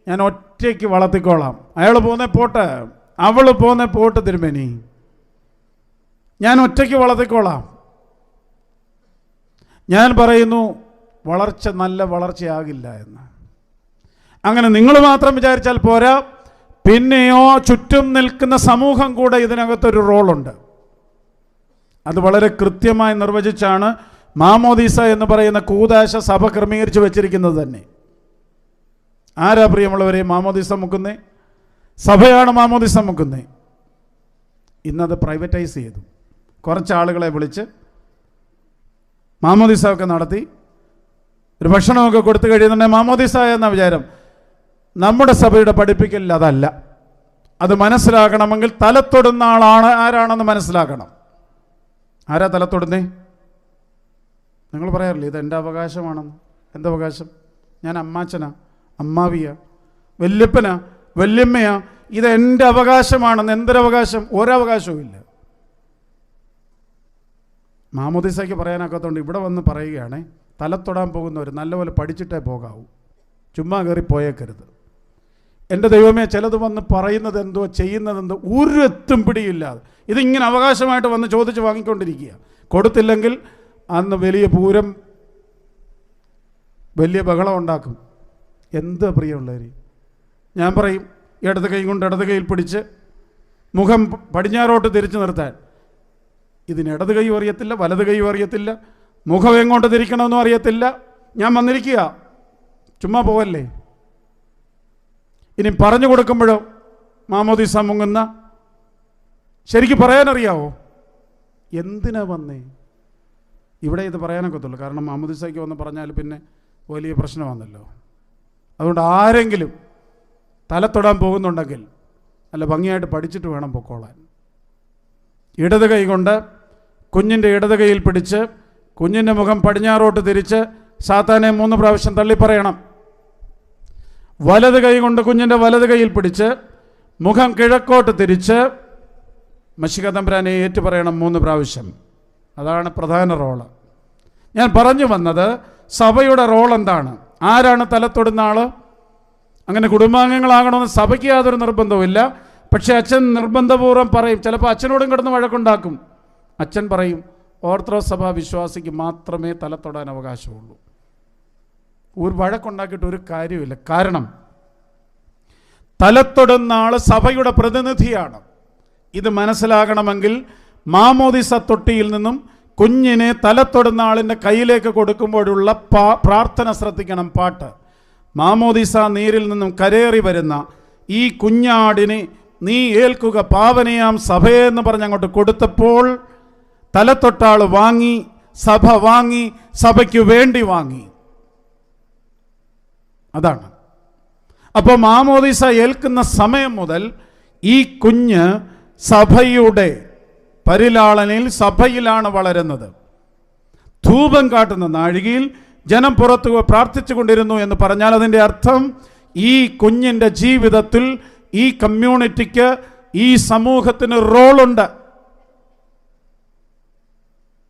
ഞാൻ ഒറ്റയ്ക്ക് വളർത്തിക്കോളാം. അയാൾ പോന്നെ പോട്ടെ, അവൾ പോന്നെ പോട്ട് തിരുമേനി, ഞാൻ ഒറ്റയ്ക്ക് വളർത്തിക്കോളാം. ഞാൻ പറയുന്നു വളർച്ച നല്ല വളർച്ചയാകില്ല എന്ന്. അങ്ങനെ നിങ്ങൾ മാത്രം വിചാരിച്ചാൽ പോരാ, പിന്നെയോ ചുറ്റും നിൽക്കുന്ന സമൂഹം കൂടെ ഇതിനകത്തൊരു റോളുണ്ട്. അത് വളരെ കൃത്യമായി നിർവചിച്ചാണ് മാമോദീസ എന്ന് പറയുന്ന കൂദാശ സഭ ക്രമീകരിച്ച് വെച്ചിരിക്കുന്നത് തന്നെ. ആരാ പ്രിയമുള്ളവരെ മാമോദീസ മുക്കുന്നേ? സഭയാണ് മാമോദീസ മുക്കുന്നേ. ഇന്നത് പ്രൈവറ്റൈസ് ചെയ്തു. കുറച്ച് ആളുകളെ വിളിച്ച് മാമോദീസ ഒക്കെ നടത്തി ഒരു ഭക്ഷണമൊക്കെ കൊടുത്തു കഴിയുന്നുണ്ടെങ്കിൽ മാമോദീസ എന്ന വിചാരം. നമ്മുടെ സഭയുടെ പഠിപ്പിക്കലിൽ അതല്ല. അത് മനസ്സിലാക്കണമെങ്കിൽ തലത്തൊടുന്ന ആളാണ് ആരാണെന്ന് മനസ്സിലാക്കണം. ആരാ തലത്തൊടുന്നേ? നിങ്ങൾ പറയാറില്ലേ ഇത് എൻ്റെ അവകാശമാണെന്ന്? എന്തവകാശം? ഞാൻ അമ്മാച്ചനാ, അമ്മാവിയാ, വല്യപ്പനാ, വല്യമ്മയാ, ഇത് എൻ്റെ അവകാശമാണെന്ന്. എന്തൊരവകാശം? ഒരവകാശവും ഇല്ല. മാമോദീസയ്ക്ക് പറയാനൊക്കത്തോണ്ട് ഇവിടെ വന്ന് പറയുകയാണേ, തലത്തൊടാൻ പോകുന്നവർ നല്ലപോലെ പഠിച്ചിട്ടേ പോകാവൂ, ചുമ്മാ കയറി പോയേക്കരുത്. എൻ്റെ ദൈവമേ, ചിലത് വന്ന് പറയുന്നത് എന്തോ ചെയ്യുന്നതെന്തോ ഒരു എത്തും പിടിയില്ലാതെ ഇതിങ്ങനെ അവകാശമായിട്ട് വന്ന് ചോദിച്ച് വാങ്ങിക്കൊണ്ടിരിക്കുക. കൊടുത്തില്ലെങ്കിൽ അന്ന് വലിയ പൂരം, വലിയ ബഹളം ഉണ്ടാക്കും. എന്താ പ്രിയമുള്ളവർ, ഞാൻ പറയും ഇടത് കൈ കൊണ്ട് ഇടത് കൈയിൽ പിടിച്ച് മുഖം പടിഞ്ഞാറോട്ട് തിരിച്ചു നിർത്താൻ. ഇതിന് ഇടത് കൈ അറിയത്തില്ല, വലത് കൈ അറിയത്തില്ല, മുഖം എങ്ങോട്ട് തിരിക്കണമെന്നും അറിയത്തില്ല. ഞാൻ വന്നിരിക്കുക, ചുമ്മാ പോവല്ലേ. ഇനി പറഞ്ഞു കൊടുക്കുമ്പോഴോ മാമോദീസ മുങ്ങുന്ന, ശരിക്കും പറയാനറിയാവോ എന്തിനാ വന്നേ? ഇവിടെ ഇത് പറയാനൊക്കത്തുള്ളൂ, കാരണം മാമോദീസയ്ക്ക് വന്ന് പറഞ്ഞാൽ പിന്നെ വലിയ പ്രശ്നമാണല്ലോ. അതുകൊണ്ട് ആരെങ്കിലും തലത്തൊടാൻ പോകുന്നുണ്ടെങ്കിൽ നല്ല ഭംഗിയായിട്ട് പഠിച്ചിട്ട് വേണം പൊക്കോളാൻ. ഇടത് കൈ കൊണ്ട് കുഞ്ഞിൻ്റെ ഇടത് കൈയിൽ പിടിച്ച് കുഞ്ഞിൻ്റെ മുഖം പടിഞ്ഞാറോട്ട് തിരിച്ച് സാത്താനെ 3 പ്രാവശ്യം തള്ളിപ്പറയണം. വലത് കൈ കൊണ്ട് കുഞ്ഞിൻ്റെ വലത് കൈയിൽ പിടിച്ച് മുഖം കിഴക്കോട്ട് തിരിച്ച് മശിഹ തമ്പുരാനെ ഏറ്റുപറയണം 3 പ്രാവശ്യം. അതാണ് പ്രധാന റോള്. ഞാൻ പറഞ്ഞു വന്നത് സഭയുടെ റോൾ എന്താണ്? ആരാണ് തലത്തൊടുന്ന ആള്? അങ്ങനെ കുടുംബാംഗങ്ങളാകണമെന്ന് സഭയ്ക്ക് യാതൊരു നിർബന്ധവുമില്ല. പക്ഷേ അച്ഛൻ നിർബന്ധപൂർവ്വം പറയും. ചിലപ്പോൾ അച്ഛനോടും കിടന്ന് വഴക്കുണ്ടാക്കും. അച്ഛൻ പറയും ഓർത്തഡോക്സ് സഭ വിശ്വാസിക്ക് മാത്രമേ തലത്തൊടാൻ അവകാശമുള്ളൂ. ഒരു വഴക്കുണ്ടാക്കിയിട്ട് ഒരു കാര്യമില്ല. കാരണം തലത്തൊടുന്ന ആൾ സഭയുടെ പ്രതിനിധിയാണ്. ഇത് മനസ്സിലാകണമെങ്കിൽ മാമോദീസ തൊട്ടിയിൽ നിന്നും കുഞ്ഞിനെ തലത്തൊടുന്ന ആളിൻ്റെ കയ്യിലേക്ക് കൊടുക്കുമ്പോഴുള്ള പ്രാർത്ഥന ശ്രദ്ധിക്കണം. പാട്ട് മാമോദീസ നീരിൽ നിന്നും കരേറി വരുന്ന ഈ കുഞ്ഞാടിനെ നീ ഏൽക്കുക പാവനയാം സഭയെന്ന് പറഞ്ഞ് അങ്ങോട്ട് കൊടുത്തപ്പോൾ തലത്തൊട്ടാൾ വാങ്ങി, സഭ വാങ്ങി, സഭയ്ക്ക് വേണ്ടി വാങ്ങി. അതാണ്. അപ്പോൾ മാമോദീസ ഏൽക്കുന്ന സമയം മുതൽ ഈ കുഞ്ഞ് സഭയുടെ പരിലാളനയിൽ സഭയിലാണ് വളരുന്നത്. ധൂപം കാട്ടുന്ന നാഴികയിൽ ജനം പുറത്തു പ്രാർത്ഥിച്ചു കൊണ്ടിരുന്നു എന്ന് പറഞ്ഞാൽ അതിൻ്റെ അർത്ഥം ഈ കുഞ്ഞിൻ്റെ ജീവിതത്തിൽ ഈ കമ്മ്യൂണിറ്റിക്ക്, ഈ സമൂഹത്തിന് റോളുണ്ട്.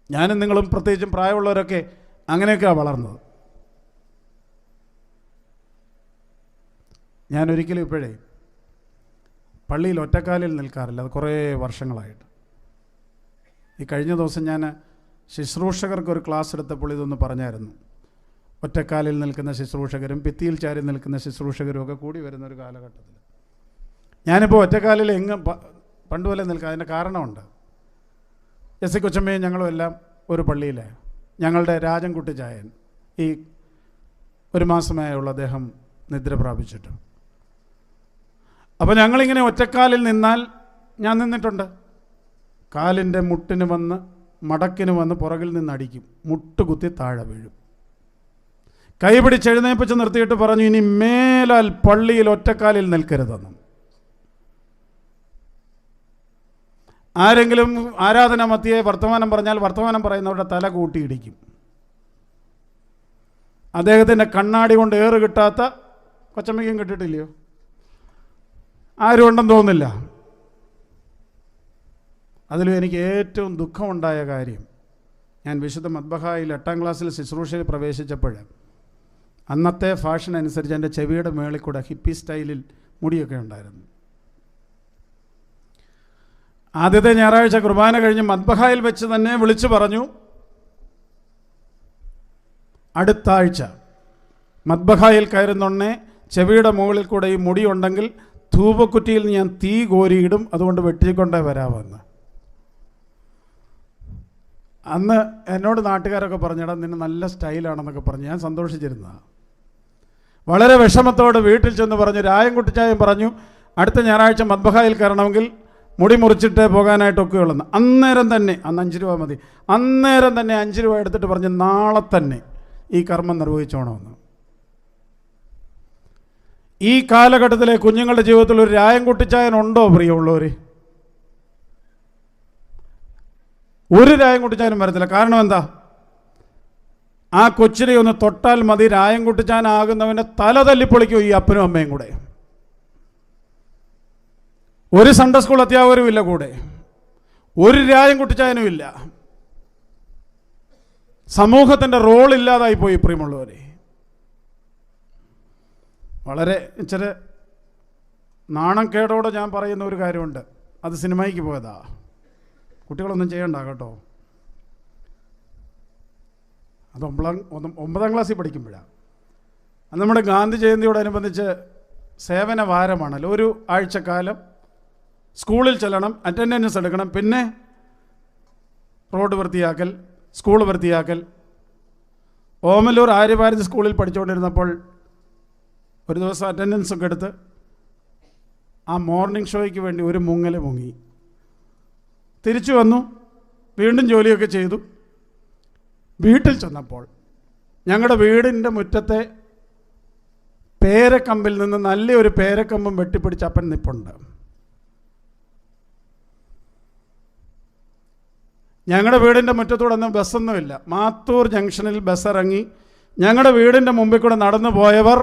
ഞാനും നിങ്ങളും പ്രത്യേകിച്ചും പ്രായമുള്ളവരൊക്കെ അങ്ങനെയൊക്കെയാണ് വളർന്നത്. ഞാനൊരിക്കലും ഇപ്പോഴേ പള്ളിയിൽ ഒറ്റക്കാലിൽ നിൽക്കാറില്ല. അത് കുറേ വർഷങ്ങളായിട്ട്. ഈ കഴിഞ്ഞ ദിവസം ഞാൻ ശുശ്രൂഷകർക്കൊരു ക്ലാസ് എടുത്തപ്പോൾ ഇതൊന്ന് പറഞ്ഞായിരുന്നു. ഒറ്റക്കാലിൽ നിൽക്കുന്ന ശുശ്രൂഷകരും ഭിത്തിയിൽ ചാരി നിൽക്കുന്ന ശുശ്രൂഷകരും ഒക്കെ കൂടി വരുന്നൊരു കാലഘട്ടത്തിൽ ഞാനിപ്പോൾ ഒറ്റക്കാലിൽ പണ്ട് പോലെ നിൽക്കുക. അതിൻ്റെ കാരണമുണ്ട്. എസ് കൊച്ചമ്മയും ഞങ്ങളും എല്ലാം ഒരു പള്ളിയിലെ ഞങ്ങളുടെ രാജൻകുട്ടി ചായൻ ഈ 1 മാസമായുള്ള അദ്ദേഹം നിദ്ര പ്രാപിച്ചിട്ട്. അപ്പോൾ ഞങ്ങളിങ്ങനെ ഒറ്റക്കാലിൽ നിന്നാൽ, ഞാൻ നിന്നിട്ടുണ്ട്, കാലിൻ്റെ മുട്ടിന് വന്ന് മടക്കിന് വന്ന് പുറകിൽ നിന്ന് അടിക്കും, മുട്ടുകുത്തി താഴെ വീഴും. കൈ പിടിച്ച് എഴുന്നേപ്പിച്ച് നിർത്തിയിട്ട് പറഞ്ഞു, ഇനി മേലാൽ പള്ളിയിൽ ഒറ്റക്കാലിൽ നിൽക്കരുതെന്നും. ആരെങ്കിലും ആരാധന മധ്യേ വർത്തമാനം പറഞ്ഞാൽ വർത്തമാനം പറയുന്നവരുടെ തല കൂട്ടിയിടിക്കും. അദ്ദേഹത്തിൻ്റെ കണ്ണാടി കൊണ്ട് ഏറ് കിട്ടാത്ത കൊച്ചമ്മയ്ക്കും കിട്ടിയിട്ടില്ലയോ? ആരും ഉണ്ടെന്ന് തോന്നുന്നില്ല. അതിലും എനിക്ക് ഏറ്റവും ദുഃഖമുണ്ടായ കാര്യം, ഞാൻ വിശുദ്ധ മദ്ബഹായിൽ 8ാം ക്ലാസ്സിൽ ശുശ്രൂഷയിൽ പ്രവേശിച്ചപ്പോൾ അന്നത്തെ ഫാഷൻ അനുസരിച്ച് എൻ്റെ ചെവിയുടെ മേളിൽ കൂടെ ഹിപ്പി സ്റ്റൈലിൽ മുടിയൊക്കെ ഉണ്ടായിരുന്നു. ആദ്യത്തെ ഞായറാഴ്ച കുർബാന കഴിഞ്ഞ് മദ്ബഹായിൽ വെച്ച് തന്നെ വിളിച്ചു പറഞ്ഞു, അടുത്ത ആഴ്ച മദ്ബഹായിൽ കയറുന്നൊണ്ണെ ചെവിയുടെ മുകളിൽ കൂടെ ഈ മുടി ഉണ്ടെങ്കിൽ ധൂപക്കുറ്റിയിൽ ഞാൻ തീ കോരിയിടും, അതുകൊണ്ട് വെട്ടിക്കൊണ്ടേ വരാമെന്ന്. അന്ന് എന്നോട് നാട്ടുകാരൊക്കെ പറഞ്ഞിടാം നിന്നെ നല്ല സ്റ്റൈലാണെന്നൊക്കെ പറഞ്ഞ് ഞാൻ സന്തോഷിച്ചിരുന്നതാണ്. വളരെ വിഷമത്തോടെ വീട്ടിൽ ചെന്ന് പറഞ്ഞു, രായൻകുട്ടിച്ചായൻ പറഞ്ഞു അടുത്ത ഞായറാഴ്ച മദ്ബഹായിൽ കയറണമെങ്കിൽ മുടി മുറിച്ചിട്ടേ പോകാനായിട്ടൊക്കെ ഉള്ളെന്ന്. അന്നേരം തന്നെ, അന്ന് 5 രൂപ മതി, അന്നേരം തന്നെ 5 രൂപ എടുത്തിട്ട് പറഞ്ഞ് നാളെ തന്നെ ഈ കർമ്മം നിർവഹിച്ചോണമെന്ന്. ഈ കാലഘട്ടത്തിലെ കുഞ്ഞുങ്ങളുടെ ജീവിതത്തിൽ ഒരു രായൻകുട്ടിച്ചായൻ ഉണ്ടോ പ്രിയമുള്ളവർ? ഒരു രായൻകുട്ടിച്ചായനും വരത്തില്ല. കാരണം എന്താ? ആ കൊച്ചിനെ ഒന്ന് തൊട്ടാൽ മതി രായൻകുട്ടിച്ചാനാകുന്നവൻ്റെ തല തല്ലിപ്പൊളിക്കും ഈ അപ്പനും അമ്മയും കൂടെ. ഒരു സൺഡേ സ്കൂൾ അധ്യാപകരും ഇല്ല കൂടെ, ഒരു രായൻകുട്ടിച്ചായനും ഇല്ല. സമൂഹത്തിൻ്റെ റോൾ ഇല്ലാതായി പോയി പ്രിയമുള്ളവരെ. വളരെ ഇച്ചിരി നാണക്കേടോടെ ഞാൻ പറയുന്ന ഒരു കാര്യമുണ്ട്, അത് സിനിമയ്ക്ക് പോയതാ. കുട്ടികളൊന്നും ചെയ്യണ്ട കേട്ടോ. അത് 9ാം ക്ലാസ്സിൽ പഠിക്കുമ്പോഴാണ്. അത് നമ്മുടെ ഗാന്ധി ജയന്തിയോടനുബന്ധിച്ച് സേവന വാരമാണല്ലോ. ഒരു ആഴ്ചക്കാലം സ്കൂളിൽ ചെല്ലണം, അറ്റൻഡൻസ് എടുക്കണം, പിന്നെ റോഡ് വൃത്തിയാക്കൽ, സ്കൂൾ വൃത്തിയാക്കൽ. ഓമല്ലൂർ ആര്യഭാരതി സ്കൂളിൽ പഠിച്ചുകൊണ്ടിരുന്നപ്പോൾ ഒരു ദിവസം അറ്റൻഡൻസ് ഒക്കെ എടുത്ത് ആ മോർണിംഗ് ഷോയ്ക്ക് വേണ്ടി ഒരു മുങ്ങൽ മുങ്ങി. തിരിച്ചു വന്നു, വീണ്ടും ജോലിയൊക്കെ ചെയ്തു. വീട്ടിൽ ചെന്നപ്പോൾ ഞങ്ങളുടെ വീടിൻ്റെ മുറ്റത്തെ പേരക്കമ്പിൽ നിന്ന് നല്ലൊരു പേരക്കമ്പും വെട്ടിപ്പിടിച്ച് അപ്പൻ നിപ്പുണ്ട്. ഞങ്ങളുടെ വീടിൻ്റെ മുറ്റത്തൂടെ ഒന്നും ബസ്സൊന്നുമില്ല. മാത്തൂർ ജംഗ്ഷനിൽ ബസ് ഇറങ്ങി ഞങ്ങളുടെ വീടിൻ്റെ മുമ്പിൽ കൂടെ നടന്നു പോയവർ,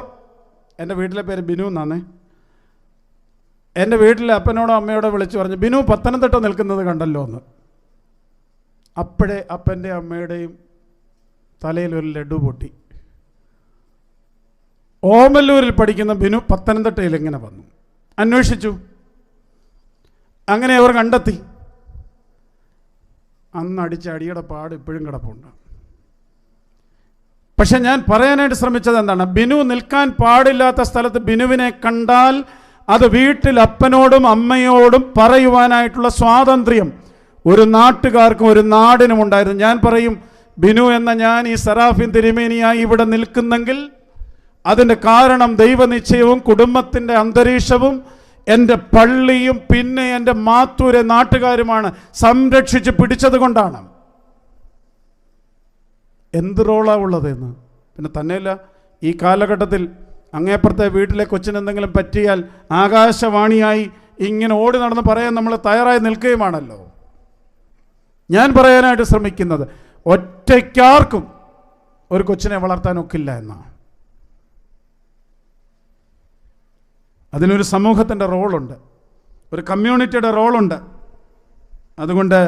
എൻ്റെ വീട്ടിലെ പേര് ബിനു എന്നാണ്, എൻ്റെ വീട്ടിലെ അപ്പനോടോ അമ്മയോടോ വിളിച്ചു പറഞ്ഞു, ബിനു പത്തനംതിട്ട നിൽക്കുന്നത് കണ്ടല്ലോ എന്ന്. അപ്പോഴേ അപ്പൻ്റെ അമ്മയുടെയും തലയിൽ ഒരു ലഡു പൊട്ടി. ഓമല്ലൂരിൽ പഠിക്കുന്ന ബിനു പത്തനംതിട്ടയിൽ ഇങ്ങനെ വന്നു. അന്വേഷിച്ചു, അങ്ങനെ അവർ കണ്ടെത്തി. അന്ന് അടിച്ച അടിയുടെ പാട് ഇപ്പോഴും കിടപ്പുണ്ട്. പക്ഷെ ഞാൻ പറയാനായിട്ട് ശ്രമിച്ചത് എന്താണ്? ബിനു നിൽക്കാൻ പാടില്ലാത്ത സ്ഥലത്ത് ബിനുവിനെ കണ്ടാൽ അത് വീട്ടിൽ അപ്പനോടും അമ്മയോടും പറയുവാനായിട്ടുള്ള സ്വാതന്ത്ര്യം ഒരു നാട്ടുകാർക്കും ഒരു നാടിനും ഉണ്ടായിരുന്നു. ഞാൻ പറയും, ബിനു എന്ന ഞാൻ ഈ സെറാഫിൻ തിരുമേനിയായി ഇവിടെ നിൽക്കുന്നെങ്കിൽ അതിൻ്റെ കാരണം ദൈവനിശ്ചയവും കുടുംബത്തിൻ്റെ അന്തരീക്ഷവും എൻ്റെ പള്ളിയും പിന്നെ എൻ്റെ മാത്തൂരെ നാട്ടുകാരുമാണ് സംരക്ഷിച്ച് പിടിച്ചത് കൊണ്ടാണ്. എന്ത് റോളാണ് ഉള്ളതെന്ന്. പിന്നെ തന്നെയല്ല, ഈ കാലഘട്ടത്തിൽ അങ്ങേപ്പുറത്തെ വീട്ടിലെ കൊച്ചിനെന്തെങ്കിലും പറ്റിയാൽ ആകാശവാണിയായി ഇങ്ങനെ ഓടി നടന്ന് പറയാൻ നമ്മൾ തയ്യാറായി നിൽക്കുകയുമാണല്ലോ. ഞാൻ പറയാനായിട്ട് ശ്രമിക്കുന്നത്, ഒറ്റയ്ക്കാർക്കും ഒരു കൊച്ചിനെ വളർത്താനൊക്കില്ല എന്നാണ്. അതിനൊരു സമൂഹത്തിൻ്റെ റോളുണ്ട്, ഒരു കമ്മ്യൂണിറ്റിയുടെ റോളുണ്ട്. അതുകൊണ്ട്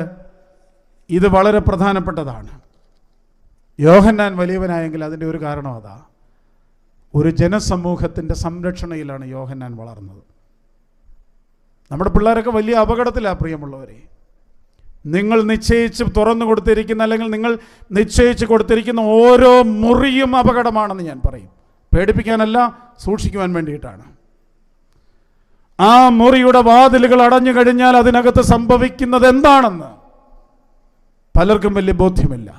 ഇത് വളരെ പ്രധാനപ്പെട്ടതാണ്. യോഹന്നാൻ വലിയവനായെങ്കിൽ അതിൻ്റെ ഒരു കാരണം അതാ. ഒരു ജനസമൂഹത്തിൻ്റെ സംരക്ഷണയിലാണ് യോഹന്നാൻ വളർന്നത്. നമ്മുടെ പിള്ളേരൊക്കെ വലിയ അപകടത്തിലാണ് പ്രിയമുള്ളവരെ. നിങ്ങൾ നിശ്ചയിച്ച് തുറന്നു കൊടുത്തിരിക്കുന്ന, അല്ലെങ്കിൽ നിങ്ങൾ നിശ്ചയിച്ച് കൊടുത്തിരിക്കുന്ന ഓരോ മുറിയും അപകടമാണെന്ന് ഞാൻ പറയും. പേടിപ്പിക്കാനല്ല, സൂക്ഷിക്കുവാൻ വേണ്ടിയിട്ടാണ്. ആ മുറിയുടെ വാതിലുകൾ അടഞ്ഞു കഴിഞ്ഞാൽ അതിനകത്ത് സംഭവിക്കുന്നത് എന്താണെന്ന് പലർക്കും വലിയ ബോധ്യമില്ല.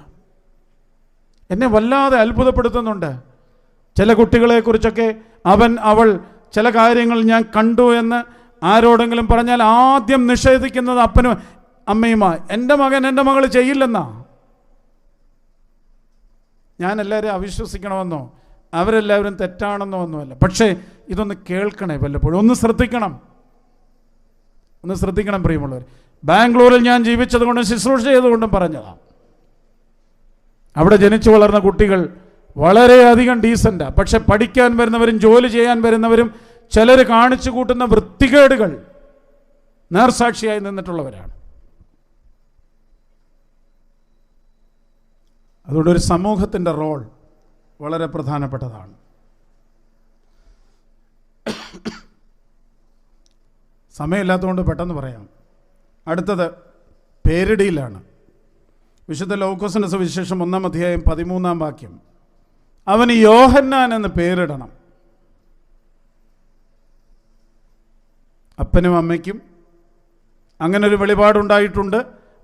എന്നെ വല്ലാതെ അത്ഭുതപ്പെടുത്തുന്നുണ്ട്. ചില കുട്ടികളെക്കുറിച്ചൊക്കെ അവൾ ചില കാര്യങ്ങൾ ഞാൻ കണ്ടു എന്ന് ആരോടെങ്കിലും പറഞ്ഞാൽ ആദ്യം നിഷേധിക്കുന്നത് അപ്പനും അമ്മയുമാണ്. എൻ്റെ മകൻ എൻ്റെ മകൾ ചെയ്യില്ലെന്നാ. ഞാൻ എല്ലാവരെയും അവിശ്വസിക്കണമെന്നോ അവരെല്ലാവരും തെറ്റാണെന്നോ ഒന്നുമല്ല. പക്ഷേ ഇതൊന്ന് കേൾക്കണേ, വല്ലപ്പോഴും ഒന്ന് ശ്രദ്ധിക്കണം പ്രിയമുള്ളവർ. ബാംഗ്ലൂരിൽ ഞാൻ ജീവിച്ചത് കൊണ്ടും ശുശ്രൂഷ ചെയ്തുകൊണ്ടും പറഞ്ഞതാണ്. അവിടെ ജനിച്ചു വളർന്ന കുട്ടികൾ വളരെയധികം ഡീസൻ്റാണ്. പക്ഷെ പഠിക്കാൻ വരുന്നവരും ജോലി ചെയ്യാൻ വരുന്നവരും ചിലർ കാണിച്ചു കൂട്ടുന്ന വൃത്തികേടുകൾ നേർസാക്ഷിയായി നിന്നിട്ടുള്ളവരാണ്. അതുകൊണ്ട് ഒരു സമൂഹത്തിൻ്റെ റോൾ വളരെ പ്രധാനപ്പെട്ടതാണ്. സമയമില്ലാത്തതുകൊണ്ട് പെട്ടെന്ന് പറയാം. അടുത്തത് പേരിടിയിലാണ്. വിശുദ്ധ ലൂക്കോസിന്റെ സുവിശേഷം 1-ാം അധ്യായം 13-ാം വാക്യം, അവന് യോഹന്നാൻ എന്ന് പേരിടണം. അപ്പനും അമ്മയ്ക്കും അങ്ങനെ ഒരു വെളിപാടുണ്ടായിട്ടുണ്ട്.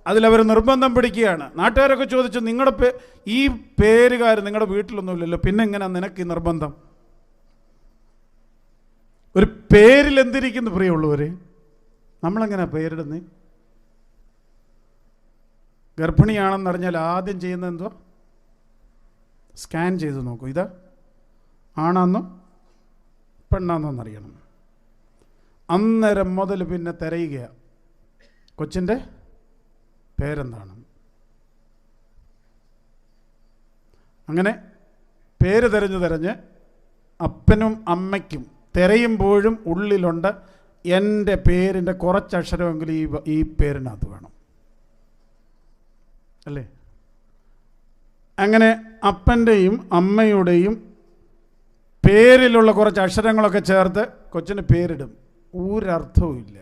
അതിലവർ നിർബന്ധം പിടിക്കുകയാണ്. നാട്ടുകാരൊക്കെ ചോദിച്ചു, നിങ്ങളുടെ ഈ പേരുകാർ നിങ്ങളുടെ വീട്ടിലൊന്നുമില്ലല്ലോ, പിന്നെ എങ്ങനെയാണ് നിനക്ക് ഈ നിർബന്ധം? ഒരു പേരിൽ എന്തിരിക്കുന്നു പ്രിയമുള്ളവർ? നമ്മളെങ്ങനെയാണ് പേരിടുന്നത്? ഗർഭിണിയാണെന്നറിഞ്ഞാൽ ആദ്യം ചെയ്യുന്നത് എന്തോ? സ്കാൻ ചെയ്ത് നോക്കൂ, ഇത് ആണാന്നോ പെണ്ണാന്നോ എന്നറിയണം. അന്നേരം മുതൽ പിന്നെ തിരയുക, കൊച്ചിൻ്റെ പേരെന്താണ്. അങ്ങനെ പേര് തിരഞ്ഞ് അപ്പനും അമ്മയ്ക്കും തിരയുമ്പോഴും ഉള്ളിലുണ്ട്, എൻ്റെ പേരിൻ്റെ കുറച്ചക്ഷരമെങ്കിലും ഈ പേരിനകത്ത് വേണം, അല്ലേ? അങ്ങനെ അപ്പൻ്റെയും അമ്മയുടെയും പേരിലുള്ള കുറച്ച് അക്ഷരങ്ങളൊക്കെ ചേർത്ത് കൊച്ചിന് പേരിടും. ഒരർത്ഥവും ഇല്ല.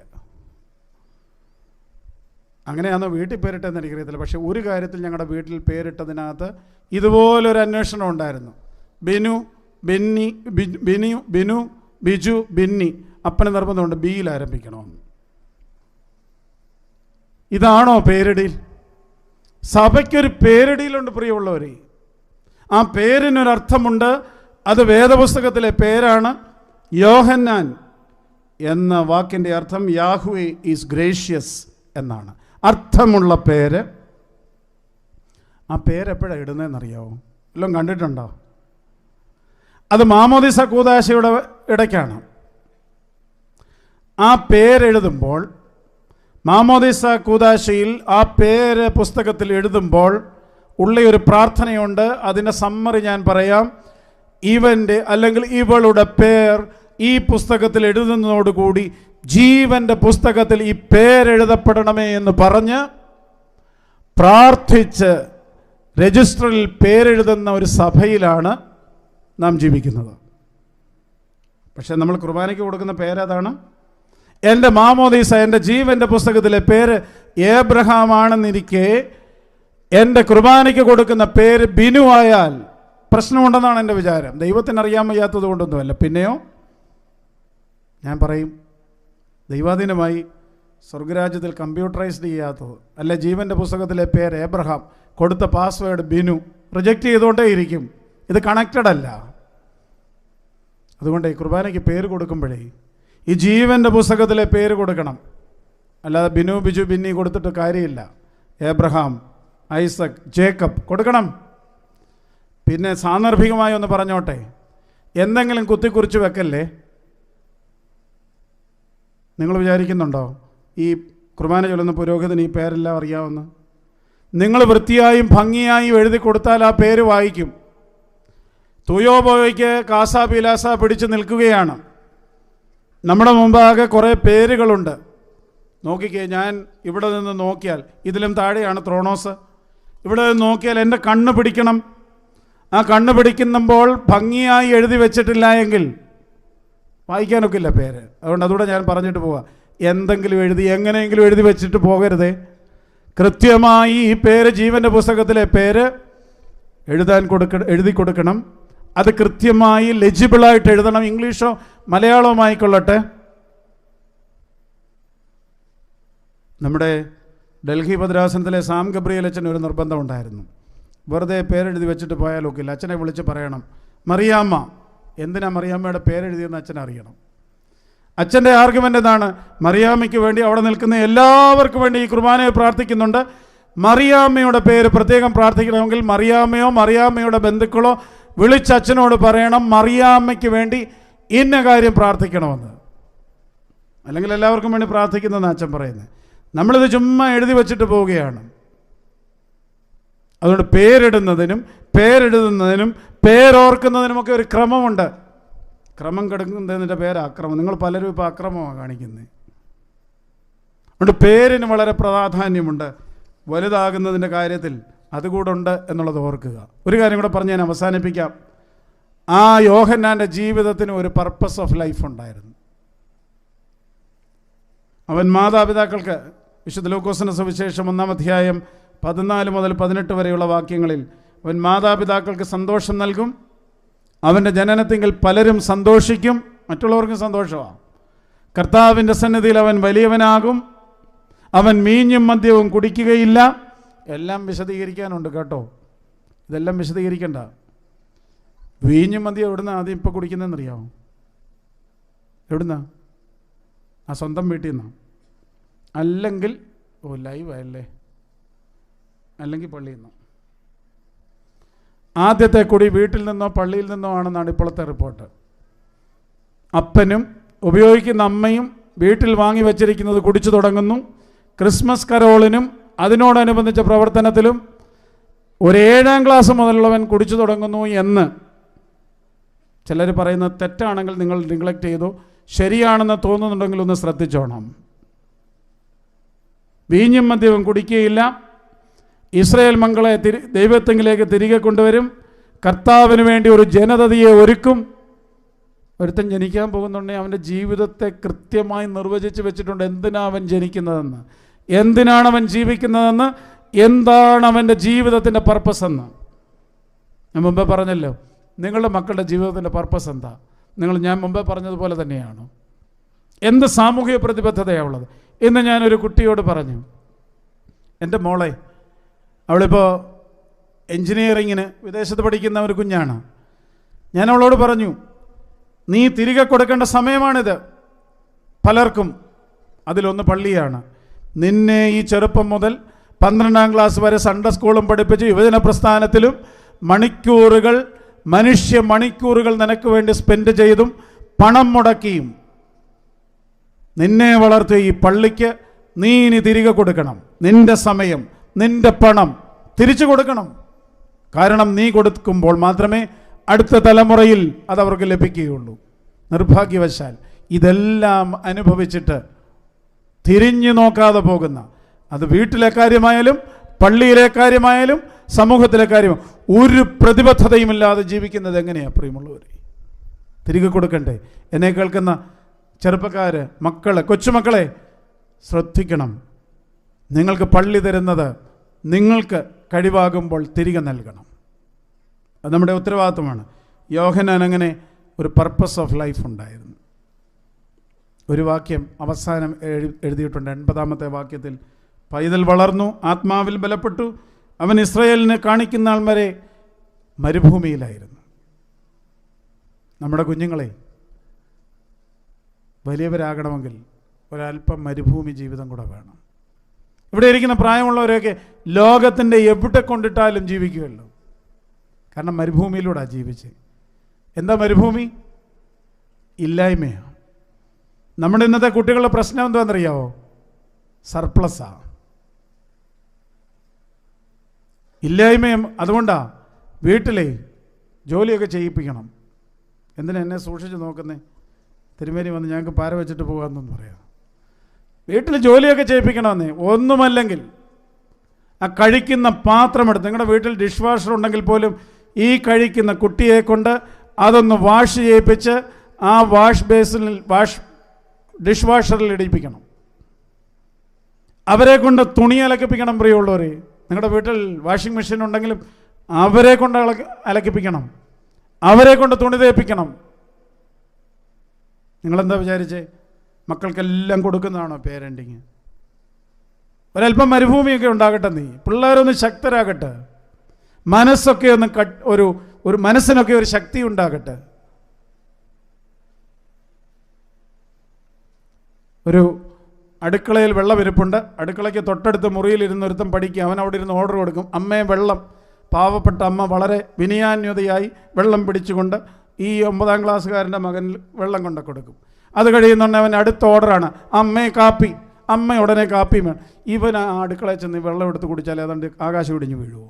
അങ്ങനെയാണോ വീട്ടിൽ പേരിട്ടെന്ന് എനിക്കറിയത്തില്ല. പക്ഷെ ഒരു കാര്യത്തിൽ ഞങ്ങളുടെ വീട്ടിൽ പേരിട്ടതിനകത്ത് ഇതുപോലൊരു അന്വേഷണം ഉണ്ടായിരുന്നു. ബിനു, ബിന്നി, ബിനു, ബിജു, ബിന്നി. അപ്പന് നിർബന്ധമുണ്ട് ബിയിൽ ആരംഭിക്കണമെന്ന്. ഇതാണോ പേരിടിയിൽ? സഭയ്ക്കൊരു പേരിടിയിലുണ്ട് പ്രിയമുള്ളവരെ. ആ പേരിനൊരർത്ഥമുണ്ട്. അത് വേദപുസ്തകത്തിലെ പേരാണ്. യോഹന്നാൻ എന്ന വാക്കിൻ്റെ അർത്ഥം യാഹ്വേ ഈസ് ഗ്രേഷ്യസ് എന്നാണ്. അർത്ഥമുള്ള പേര്. ആ പേരെപ്പോഴാണ് ഇടുന്നതെന്നറിയാവോ? എല്ലാം കണ്ടിട്ടുണ്ടോ? അത് മാമോദിസ കൂദാശയുടെ ഇടയ്ക്കാണ്. ആ പേരെഴുതുമ്പോൾ, മാമോദിസ കൂദാശയിൽ ആ പേര് പുസ്തകത്തിൽ എഴുതുമ്പോൾ ഉള്ള ഒരു പ്രാർത്ഥനയുണ്ട്. അതിൻ്റെ സമ്മറി ഞാൻ പറയാം. ഇവൻ്റെ അല്ലെങ്കിൽ ഇവളുടെ പേർ ഈ പുസ്തകത്തിൽ എഴുതുന്നതോടുകൂടി ജീവൻ്റെ പുസ്തകത്തിൽ ഈ പേരെഴുതപ്പെടണമേ എന്ന് പറഞ്ഞ് പ്രാർത്ഥിച്ച് രജിസ്റ്ററിൽ പേരെഴുതുന്ന ഒരു സഭയിലാണ് നാം ജീവിക്കുന്നത്. പക്ഷെ നമ്മൾ കുർബാനയ്ക്ക് കൊടുക്കുന്ന പേരതാണ്. എൻ്റെ മാമോദീസ, എൻ്റെ ജീവൻ്റെ പുസ്തകത്തിലെ പേര് ഏബ്രഹാം ആണെന്നിരിക്കെ എൻ്റെ കുർബാനയ്ക്ക് കൊടുക്കുന്ന പേര് ബിനു ആയാൽ പ്രശ്നമുണ്ടെന്നാണ് എൻ്റെ വിചാരം. ദൈവത്തിന് അറിയാൻ വയ്യാത്തത് കൊണ്ടൊന്നുമല്ല. പിന്നെയോ ഞാൻ പറയും, ദൈവാധീനമായി സ്വർഗരാജ്യത്തിൽ കമ്പ്യൂട്ടറൈസ്ഡ് ചെയ്യാത്തത് അല്ല. ജീവൻ്റെ പുസ്തകത്തിലെ പേര് ഏബ്രഹാം, കൊടുത്ത പാസ്വേഡ് ബിനു, റിജക്റ്റ് ചെയ്തുകൊണ്ടേ ഇരിക്കും. ഇത് കണക്റ്റഡ് അല്ല. അതുകൊണ്ട് ഈ കുർബാനയ്ക്ക് പേര് കൊടുക്കുമ്പോഴേ ഈ ജീവൻ്റെ പുസ്തകത്തിലെ പേര് കൊടുക്കണം. അല്ലാതെ ബിനു, ബിജു, ബിന്നി കൊടുത്തിട്ട് കാര്യമില്ല. ഏബ്രഹാം, ഐസക്, ജേക്കബ് കൊടുക്കണം. പിന്നെ സാന്ദർഭികമായി ഒന്ന് പറഞ്ഞോട്ടെ, എന്തെങ്കിലും കുത്തിക്കുറിച്ച് വെക്കല്ലേ. നിങ്ങൾ വിചാരിക്കുന്നുണ്ടോ ഈ കുർബാന ചൊല്ലുന്ന പുരോഹിതന് ഈ പേരെല്ലാം അറിയാവുന്ന? നിങ്ങൾ വൃത്തിയായും ഭംഗിയായും എഴുതി കൊടുത്താൽ ആ പേര് വായിക്കും. തുയോബോയ്ക്ക് കാസ പിലാസ പിടിച്ച് നിൽക്കുകയാണ്. നമ്മുടെ മുമ്പാകെ കുറേ പേരുകളുണ്ട്. നോക്കിക്കേ, ഞാൻ ഇവിടെ നിന്ന് നോക്കിയാൽ ഇതിലും താഴെയാണ് ത്രോണോസ്. ഇവിടെ നിന്ന് നോക്കിയാൽ എൻ്റെ കണ്ണ് പിടിക്കണം. ആ കണ്ണ് പിടിക്കുമ്പോൾ ഭംഗിയായി എഴുതി വെച്ചിട്ടില്ല എങ്കിൽ വായിക്കാനൊക്കെ ഇല്ല പേര്. അതുകൊണ്ട് അതുകൂടെ ഞാൻ പറഞ്ഞിട്ട് പോവാം. എന്തെങ്കിലും എഴുതി എങ്ങനെയെങ്കിലും എഴുതി വെച്ചിട്ട് പോകരുതേ. കൃത്യമായി ഈ പേര്, ജീവൻ്റെ പുസ്തകത്തിലെ പേര് എഴുതി കൊടുക്കണം. അത് കൃത്യമായി ലെജിബിളായിട്ട് എഴുതണം. ഇംഗ്ലീഷോ മലയാളമോ ആയിക്കൊള്ളട്ടെ. നമ്മുടെ ഡൽഹി ഭദ്രാസനത്തിലെ സാം ഗബ്രിയേൽ അച്ഛൻ ഒരു നിർബന്ധം ഉണ്ടായിരുന്നു. വെറുതെ പേരെഴുതി വെച്ചിട്ട് പോയാലൊക്കെ ഇല്ല. അച്ഛനെ വിളിച്ച് പറയണം, മറിയാമ്മ. എന്തിനാ മറിയാമ്മയുടെ പേരെഴുതിയെന്ന് അച്ഛൻ അറിയണം. അച്ഛൻ്റെ ആർഗ്യുമെൻ്റ് എന്താണ്? മറിയാമ്മയ്ക്ക് വേണ്ടി അവിടെ നിൽക്കുന്ന എല്ലാവർക്കും വേണ്ടി ഈ കുർബാനയെ പ്രാർത്ഥിക്കുന്നുണ്ട്. മറിയാമ്മയുടെ പേര് പ്രത്യേകം പ്രാർത്ഥിക്കണമെങ്കിൽ മറിയാമ്മയോ മറിയാമ്മയുടെ ബന്ധുക്കളോ വിളിച്ച് അച്ഛനോട് പറയണം, മറിയാമ്മയ്ക്ക് വേണ്ടി ഇന്ന കാര്യം പ്രാർത്ഥിക്കണമെന്ന്. അല്ലെങ്കിൽ എല്ലാവർക്കും വേണ്ടി പ്രാർത്ഥിക്കുന്നതെന്ന് അച്ഛൻ പറയുന്നത്. നമ്മളിത് ചുമ്മാ എഴുതി വച്ചിട്ട് പോവുകയാണ്. അതുകൊണ്ട് പേരിടുന്നതിനും പേരെഴുതുന്നതിനും പേരോർക്കുന്നതിനുമൊക്കെ ഒരു ക്രമമുണ്ട്. ക്രമം കെടുക്കുന്നതിൻ്റെ പേര് അക്രമം. നിങ്ങൾ പലരും ഇപ്പോൾ അക്രമമാണ് കാണിക്കുന്നത്. അതുകൊണ്ട് പേരിന് വളരെ പ്രാധാന്യമുണ്ട്. വലുതാകുന്നതിൻ്റെ കാര്യത്തിൽ അതുകൂടെ ഉണ്ട് എന്നുള്ളത് ഓർക്കുക. ഒരു കാര്യം കൂടെ പറഞ്ഞ് ഞാൻ അവസാനിപ്പിക്കാം. ആ യോഹന്നാൻ്റെ ജീവിതത്തിന് ഒരു പർപ്പസ് ഓഫ് ലൈഫ് ഉണ്ടായിരുന്നു. അവൻ മാതാപിതാക്കൾക്ക്, വിശുദ്ധ ലൂക്കോസിന്റെ സുവിശേഷം 1-ാം അധ്യായം 14 മുതൽ 18 വരെയുള്ള വാക്യങ്ങളിൽ, അവൻ മാതാപിതാക്കൾക്ക് സന്തോഷം നൽകും, അവൻ്റെ ജനനത്തിങ്കിൽ പലരും സന്തോഷിക്കും, മറ്റുള്ളവർക്കും സന്തോഷമാണ്. കർത്താവിൻ്റെ സന്നിധിയിൽ അവൻ വലിയവനാകും, അവൻ മീഞ്ഞും മദ്യവും കുടിക്കുകയില്ല. എല്ലാം വിശദീകരിക്കാനുണ്ട് കേട്ടോ, ഇതെല്ലാം വിശദീകരിക്കണ്ട. വീഞ്ഞും മദ്യം എവിടുന്ന ആദ്യം ഇപ്പോൾ കുടിക്കുന്നതെന്നറിയാമോ? എവിടുന്നാ? ആ സ്വന്തം വീട്ടിൽ നിന്നാണ്. അല്ലെങ്കിൽ ലൈവായല്ലേ, അല്ലെങ്കിൽ പള്ളിയിൽ നിന്നോ. ആദ്യത്തെ കുടി വീട്ടിൽ നിന്നോ പള്ളിയിൽ നിന്നോ ആണെന്നാണ് ഇപ്പോഴത്തെ റിപ്പോർട്ട്. അപ്പനും ഉപയോഗിക്കുന്ന അമ്മയും വീട്ടിൽ വാങ്ങി വച്ചിരിക്കുന്നത് കുടിച്ചു തുടങ്ങുന്നു. ക്രിസ്മസ് കരോളിനും അതിനോടനുബന്ധിച്ച പ്രവർത്തനത്തിലും ഒരു 7-ാം ക്ലാസ് മുതലുള്ളവൻ കുടിച്ചു തുടങ്ങുന്നു എന്ന് ചിലർ പറയുന്നത് തെറ്റാണെങ്കിൽ നിങ്ങൾ നിഗ്ലക്റ്റ് ചെയ്തു. ശരിയാണെന്ന് തോന്നുന്നുണ്ടെങ്കിൽ ഒന്ന് ശ്രദ്ധിച്ചോണം. വീഞ്ഞും മദ്യവും കുടിക്കുകയില്ല, ഇസ്രായേൽ മക്കളെ ദൈവത്വത്തിലേക്ക് തിരികെ കൊണ്ടുവരും, കർത്താവിന് വേണ്ടി ഒരു ജനതയെ ഒരുക്കും. ഒരുത്തൻ ജനിക്കാൻ പോകുന്നുണ്ടെങ്കിൽ അവൻ്റെ ജീവിതത്തെ കൃത്യമായി നിർവചിച്ച് വെച്ചിട്ടുണ്ട്. എന്തിനാണ് അവൻ ജനിക്കുന്നതെന്ന്, എന്തിനാണ് അവൻ ജീവിക്കുന്നതെന്ന്, എന്താണ് അവൻ്റെ ജീവിതത്തിൻ്റെ പർപ്പസ് എന്ന്. ഞാൻ മുമ്പേ പറഞ്ഞല്ലോ, നിങ്ങളുടെ മക്കളുടെ ജീവിതത്തിൻ്റെ പർപ്പസ് എന്താ? ഞാൻ മുമ്പേ പറഞ്ഞതുപോലെ തന്നെയാണ്. എന്ത് സാമൂഹിക പ്രതിബദ്ധതയാണ് ഉള്ളത്? ഇന്ന് ഞാനൊരു കുട്ടിയോട് പറഞ്ഞു, എൻ്റെ മോളെ, അവളിപ്പോൾ എൻജിനീയറിങ്ങിന് വിദേശത്ത് പഠിക്കുന്ന ഒരു കുഞ്ഞാണ്. ഞാൻ അവളോട് പറഞ്ഞു, നീ തിരികെ കൊടുക്കേണ്ട സമയമാണിത് പലർക്കും. അതിലൊന്ന് പള്ളിയാണ്. നിന്നെ ഈ ചെറുപ്പം മുതൽ 12-ാം ക്ലാസ് വരെ സൺഡേ സ്കൂളും പഠിപ്പിച്ച് യുവജന പ്രസ്ഥാനത്തിലും മനുഷ്യ മണിക്കൂറുകൾ നിനക്ക് വേണ്ടി സ്പെൻഡ് ചെയ്തും പണം മുടക്കിയും നിന്നെ വളർത്തിയ ഈ പള്ളിക്ക് നീ ഇനി തിരികെ കൊടുക്കണം. നിന്റെ സമയം, നിന്റെ പണം തിരിച്ചു കൊടുക്കണം. കാരണം നീ കൊടുക്കുമ്പോൾ മാത്രമേ അടുത്ത തലമുറയിൽ അതവർക്ക് ലഭിക്കുകയുള്ളൂ. നിർഭാഗ്യവശാൽ ഇതെല്ലാം അനുഭവിച്ചിട്ട് തിരിഞ്ഞു നോക്കാതെ പോകുന്ന, അത് വീട്ടിലെ കാര്യമായാലും പള്ളിയിലെ കാര്യമായാലും സമൂഹത്തിലെ കാര്യം, ഒരു പ്രതിബദ്ധതയുമില്ലാതെ ജീവിക്കുന്നത് എങ്ങനെയാണ് പ്രിയമുള്ളവരെ? തിരികെ കൊടുക്കണ്ടേ? എന്നെ കേൾക്കുന്ന ചെറുപ്പക്കാർ, മക്കളെ, കൊച്ചുമക്കളെ ശ്രദ്ധിക്കണം. നിങ്ങൾക്ക് പള്ളി തരുന്നത് നിങ്ങൾക്ക് കഴിവാകുമ്പോൾ തിരികെ നൽകണം. അത് നമ്മുടെ ഉത്തരവാദിത്വമാണ്. യോഹന്നാൻ അങ്ങനെ ഒരു പർപ്പസ് ഓഫ് ലൈഫ് ഉണ്ടായിരുന്നു. ഒരു വാക്യം അവസാനം എഴുതിയിട്ടുണ്ട് 80-ാമത്തെ വാക്യത്തിൽ, പൈതൽ വളർന്നു, ആത്മാവിൽ ബലപ്പെട്ടു, അവൻ ഇസ്രായേലിനെ കാണിക്കുന്ന ആൾ വരെ മരുഭൂമിയിലായിരുന്നു. നമ്മുടെ കുഞ്ഞുങ്ങളെ വലിയവരാകണമെങ്കിൽ ഒരല്പം മരുഭൂമി ജീവിതം കൂടെ വേണം. ഇവിടെ ഇരിക്കുന്ന പ്രായമുള്ളവരെയൊക്കെ ലോകത്തിൻ്റെ എവിടെ കൊണ്ടിട്ടാലും ജീവിക്കുമല്ലോ. കാരണം മരുഭൂമിയിലൂടെയാണ് ജീവിച്ച്. എന്താ മരുഭൂമി? ഇല്ലായ്മയാണ്. നമ്മുടെ ഇന്നത്തെ കുട്ടികളുടെ പ്രശ്നം എന്താണെന്നറിയാവോ? സർപ്ലസാണ്, ഇല്ലായ്മയും. അതുകൊണ്ടാണ് വീട്ടിലെ ജോലിയൊക്കെ ചെയ്യിപ്പിക്കണം. എന്തിനാ എന്നെ സൂക്ഷിച്ച് നോക്കുന്നേ? തിരുമേനി വന്ന് ഞങ്ങൾക്ക് പാര വെച്ചിട്ട് പോകാമെന്നൊന്നും പറയാം. വീട്ടിൽ ജോലിയൊക്കെ ചെയ്യിപ്പിക്കണമെന്നേ. ഒന്നുമല്ലെങ്കിൽ ആ കഴിക്കുന്ന പാത്രമെടുത്ത്, നിങ്ങളുടെ വീട്ടിൽ ഡിഷ് വാഷർ ഉണ്ടെങ്കിൽ പോലും ഈ കഴിക്കുന്ന കുട്ടിയെ കൊണ്ട് അതൊന്ന് വാഷ് ചെയ്യിപ്പിച്ച് ആ ഡിഷ് വാഷറിൽ ഇടിപ്പിക്കണം. അവരെ കൊണ്ട് തുണി അലക്കിപ്പിക്കണം. പ്രിയമുള്ളവരെ, നിങ്ങളുടെ വീട്ടിൽ വാഷിംഗ് മെഷീൻ ഉണ്ടെങ്കിലും അവരെ കൊണ്ട് അലക്കിപ്പിക്കണം, അവരെ കൊണ്ട് തുണി തേപ്പിക്കണം. നിങ്ങളെന്താ വിചാരിച്ചേ? മക്കൾക്കെല്ലാം കൊടുക്കുന്നതാണോ പേരൻറ്റിങ്? ഒരല്പം മരുഭൂമിയൊക്കെ ഉണ്ടാകട്ടെ. നീ പിള്ളേരൊന്ന് ശക്തരാകട്ടെ, മനസ്സൊക്കെ ഒന്ന് ഒരു മനസ്സിനൊക്കെ ഒരു ശക്തി ഉണ്ടാകട്ടെ. ഒരു അടുക്കളയിൽ വെള്ളമിരിപ്പുണ്ട്. അടുക്കളയ്ക്ക് തൊട്ടടുത്ത് മുറിയിലിരുന്നൊരുത്തം പഠിക്കുക. അവൻ അവിടെ ഇരുന്ന് ഓർഡർ കൊടുക്കും. അമ്മയെ വെള്ളം, പാവപ്പെട്ട അമ്മ വളരെ വിനയാന്യതയായി വെള്ളം പിടിച്ചുകൊണ്ട് ഈ 9-ാം ക്ലാസ്സുകാരൻ്റെ മകൻ വെള്ളം കൊണ്ടു കൊടുക്കും. അത് കഴിയുന്നുണ്ട് അവൻ അടുത്ത ഓർഡറാണ്, അമ്മയെ കാപ്പി. അമ്മ ഉടനെ കാപ്പി വേണം. ഇവൻ ആ അടുക്കളയിൽ ചെന്ന് വെള്ളം എടുത്ത് കുടിച്ചാൽ ഏതാണ്ട് ആകാശം ഇടിഞ്ഞു വീഴുമോ?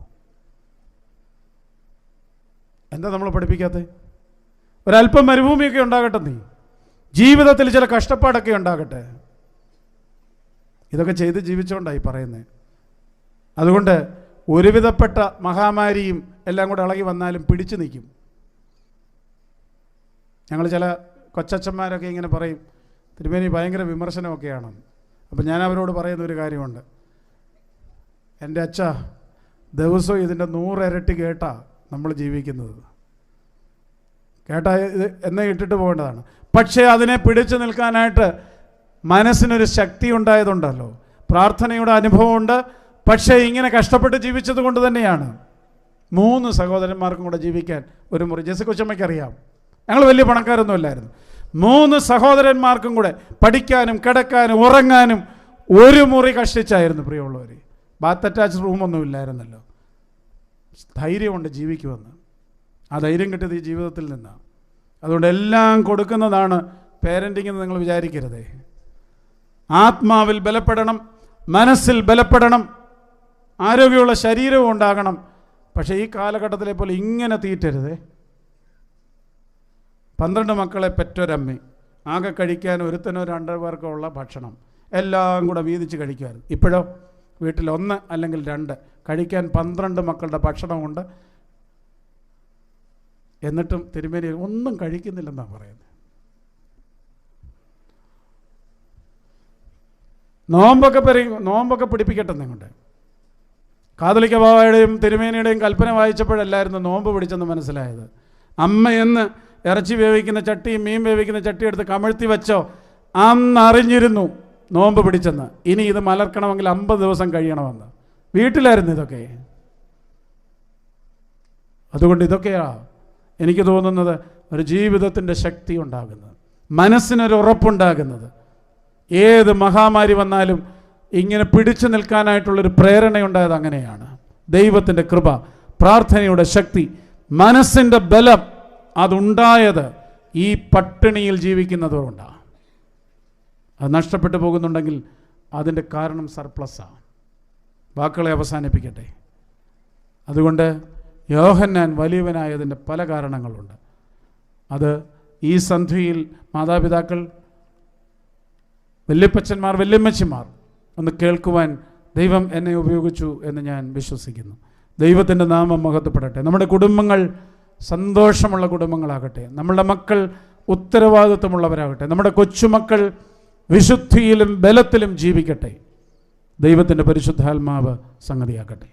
എന്താ നമ്മൾ പഠിപ്പിക്കാത്തത്? ഒരല്പം മരുഭൂമിയൊക്കെ ഉണ്ടാകട്ടെ, നീ ജീവിതത്തിൽ ചില കഷ്ടപ്പാടൊക്കെ ഉണ്ടാകട്ടെ. ഇതൊക്കെ ചെയ്ത് ജീവിച്ചുകൊണ്ടായി പറയുന്നത്. അതുകൊണ്ട് ഒരുവിധപ്പെട്ട മഹാമാരിയും എല്ലാം കൂടെ ഇളകി വന്നാലും പിടിച്ചു നിൽക്കും. ഞങ്ങൾ ചില കൊച്ചച്ഛന്മാരൊക്കെ ഇങ്ങനെ പറയും, തിരുമേനി ഭയങ്കര വിമർശനമൊക്കെയാണ്. അപ്പം ഞാൻ അവരോട് പറയുന്ന ഒരു കാര്യമുണ്ട്. എൻ്റെ അച്ഛ, ദിവസവും ഇതിൻ്റെ 100 ഇരട്ടി കേട്ടാ നമ്മൾ ജീവിക്കുന്നത്. കേട്ടാ ഇത് എന്നെ ഇട്ടിട്ട് പോകേണ്ടതാണ്. പക്ഷേ അതിനെ പിടിച്ചു നിൽക്കാനായിട്ട് മനസ്സിനൊരു ശക്തി ഉണ്ടായതുണ്ടല്ലോ, പ്രാർത്ഥനയുടെ അനുഭവമുണ്ട്. പക്ഷേ ഇങ്ങനെ കഷ്ടപ്പെട്ട് ജീവിച്ചത് കൊണ്ട് തന്നെയാണ് 3 സഹോദരന്മാർക്കും കൂടെ ജീവിക്കാൻ ഒരു മുറി. ജെസ്സി കൊച്ചമ്മയ്ക്കറിയാം, ഞങ്ങൾ വലിയ പണക്കാരൊന്നും അല്ലായിരുന്നു. 3 സഹോദരന്മാർക്കും കൂടെ പഠിക്കാനും കിടക്കാനും ഉറങ്ങാനും ഒരു മുറി കഷ്ടിച്ചായിരുന്നു പ്രിയമുള്ളവർ. ബാത്ത് അറ്റാച്ച് റൂമൊന്നും ഇല്ലായിരുന്നല്ലോ. ധൈര്യമുണ്ട് ജീവിക്കുമെന്ന്. ആ ധൈര്യം കിട്ടിയത് ഈ ജീവിതത്തിൽ നിന്നാണ്. അതുകൊണ്ട് എല്ലാം കൊടുക്കുന്നതാണ് പേരൻറ്റിംഗ് എന്ന് നിങ്ങൾ വിചാരിക്കരുതേ. ആത്മാവിൽ ബലപ്പെടണം, മനസ്സിൽ ബലപ്പെടണം, ആരോഗ്യമുള്ള ശരീരവും ഉണ്ടാകണം. പക്ഷേ ഈ കാലഘട്ടത്തിലെ പോലെ ഇങ്ങനെ തീറ്റരുതേ. 12 മക്കളെ പെറ്റൊരമ്മ, ആകെ കഴിക്കാൻ ഒരുത്തനോ 2 പേർക്കോ ഉള്ള ഭക്ഷണം എല്ലാം കൂടെ വീതിച്ച് കഴിക്കുമായിരുന്നു. ഇപ്പോഴോ വീട്ടിൽ 1 അല്ലെങ്കിൽ 2 കഴിക്കാൻ 12 മക്കളുടെ ഭക്ഷണമുണ്ട്. എന്നിട്ടും തിരുമേനി ഒന്നും കഴിക്കുന്നില്ലെന്നാണ് പറയുന്നത്. നോമ്പൊക്കെ പിടിപ്പിക്കട്ടെ നിങ്ങളുടെ. കാതോലിക്ക ബാവയുടെയും തിരുമേനിയുടെയും കൽപ്പന വായിച്ചപ്പോഴല്ലായിരുന്നു നോമ്പ് പിടിച്ചെന്ന് മനസ്സിലായത്. അമ്മയെന്ന് ഇറച്ചി വേവിക്കുന്ന ചട്ടിയും മീൻ വേവിക്കുന്ന ചട്ടി എടുത്ത് കമഴ്ത്തി വെച്ചോ, അന്നറിഞ്ഞിരുന്നു നോമ്പ് പിടിച്ചെന്ന്. ഇനി ഇത് മലർക്കണമെങ്കിൽ 50 ദിവസം കഴിയണമെന്ന്. വീട്ടിലായിരുന്നു ഇതൊക്കെ. അതുകൊണ്ട് ഇതൊക്കെയാണ് എനിക്ക് തോന്നുന്നത് ഒരു ജീവിതത്തിൻ്റെ ശക്തി ഉണ്ടാകുന്നത്, മനസ്സിനൊരു ഉറപ്പുണ്ടാകുന്നത്. ഏത് മഹാമാരി വന്നാലും ഇങ്ങനെ പിടിച്ചു നിൽക്കാനായിട്ടുള്ളൊരു പ്രേരണയുണ്ടായത് അങ്ങനെയാണ്. ദൈവത്തിൻ്റെ കൃപ, പ്രാർത്ഥനയുടെ ശക്തി, മനസ്സിൻ്റെ ബലം അതുണ്ടായത് ഈ പട്ടിണിയിൽ ജീവിക്കുന്നതുകൊണ്ടാണ്. അത് നഷ്ടപ്പെട്ടു പോകുന്നുണ്ടെങ്കിൽ അതിൻ്റെ കാരണം സർപ്ലസാണ്. വാക്കുകളെ അവസാനിപ്പിക്കട്ടെ. അതുകൊണ്ട് യോഹന്നാൻ വലിയവനായതിൻ്റെ പല കാരണങ്ങളുണ്ട്. അത് ഈ സന്ധ്യയിൽ മാതാപിതാക്കൾ, വല്യപ്പച്ചന്മാർ, വല്യമ്മച്ചിമാർ ഒന്ന് കേൾക്കുവാൻ ദൈവം എന്നെ ഉപയോഗിച്ചു എന്ന് ഞാൻ വിശ്വസിക്കുന്നു. ദൈവത്തിൻ്റെ നാമം മഹത്വപ്പെടട്ടെ. നമ്മുടെ കുടുംബങ്ങൾ സന്തോഷമുള്ള കുടുംബങ്ങളാകട്ടെ. നമ്മളുടെ മക്കൾ ഉത്തരവാദിത്വമുള്ളവരാകട്ടെ. നമ്മുടെ കൊച്ചുമക്കൾ വിശുദ്ധിയിലും ബലത്തിലും ജീവിക്കട്ടെ. ദൈവത്തിൻ്റെ പരിശുദ്ധാത്മാവ് സംഗതിയാക്കട്ടെ.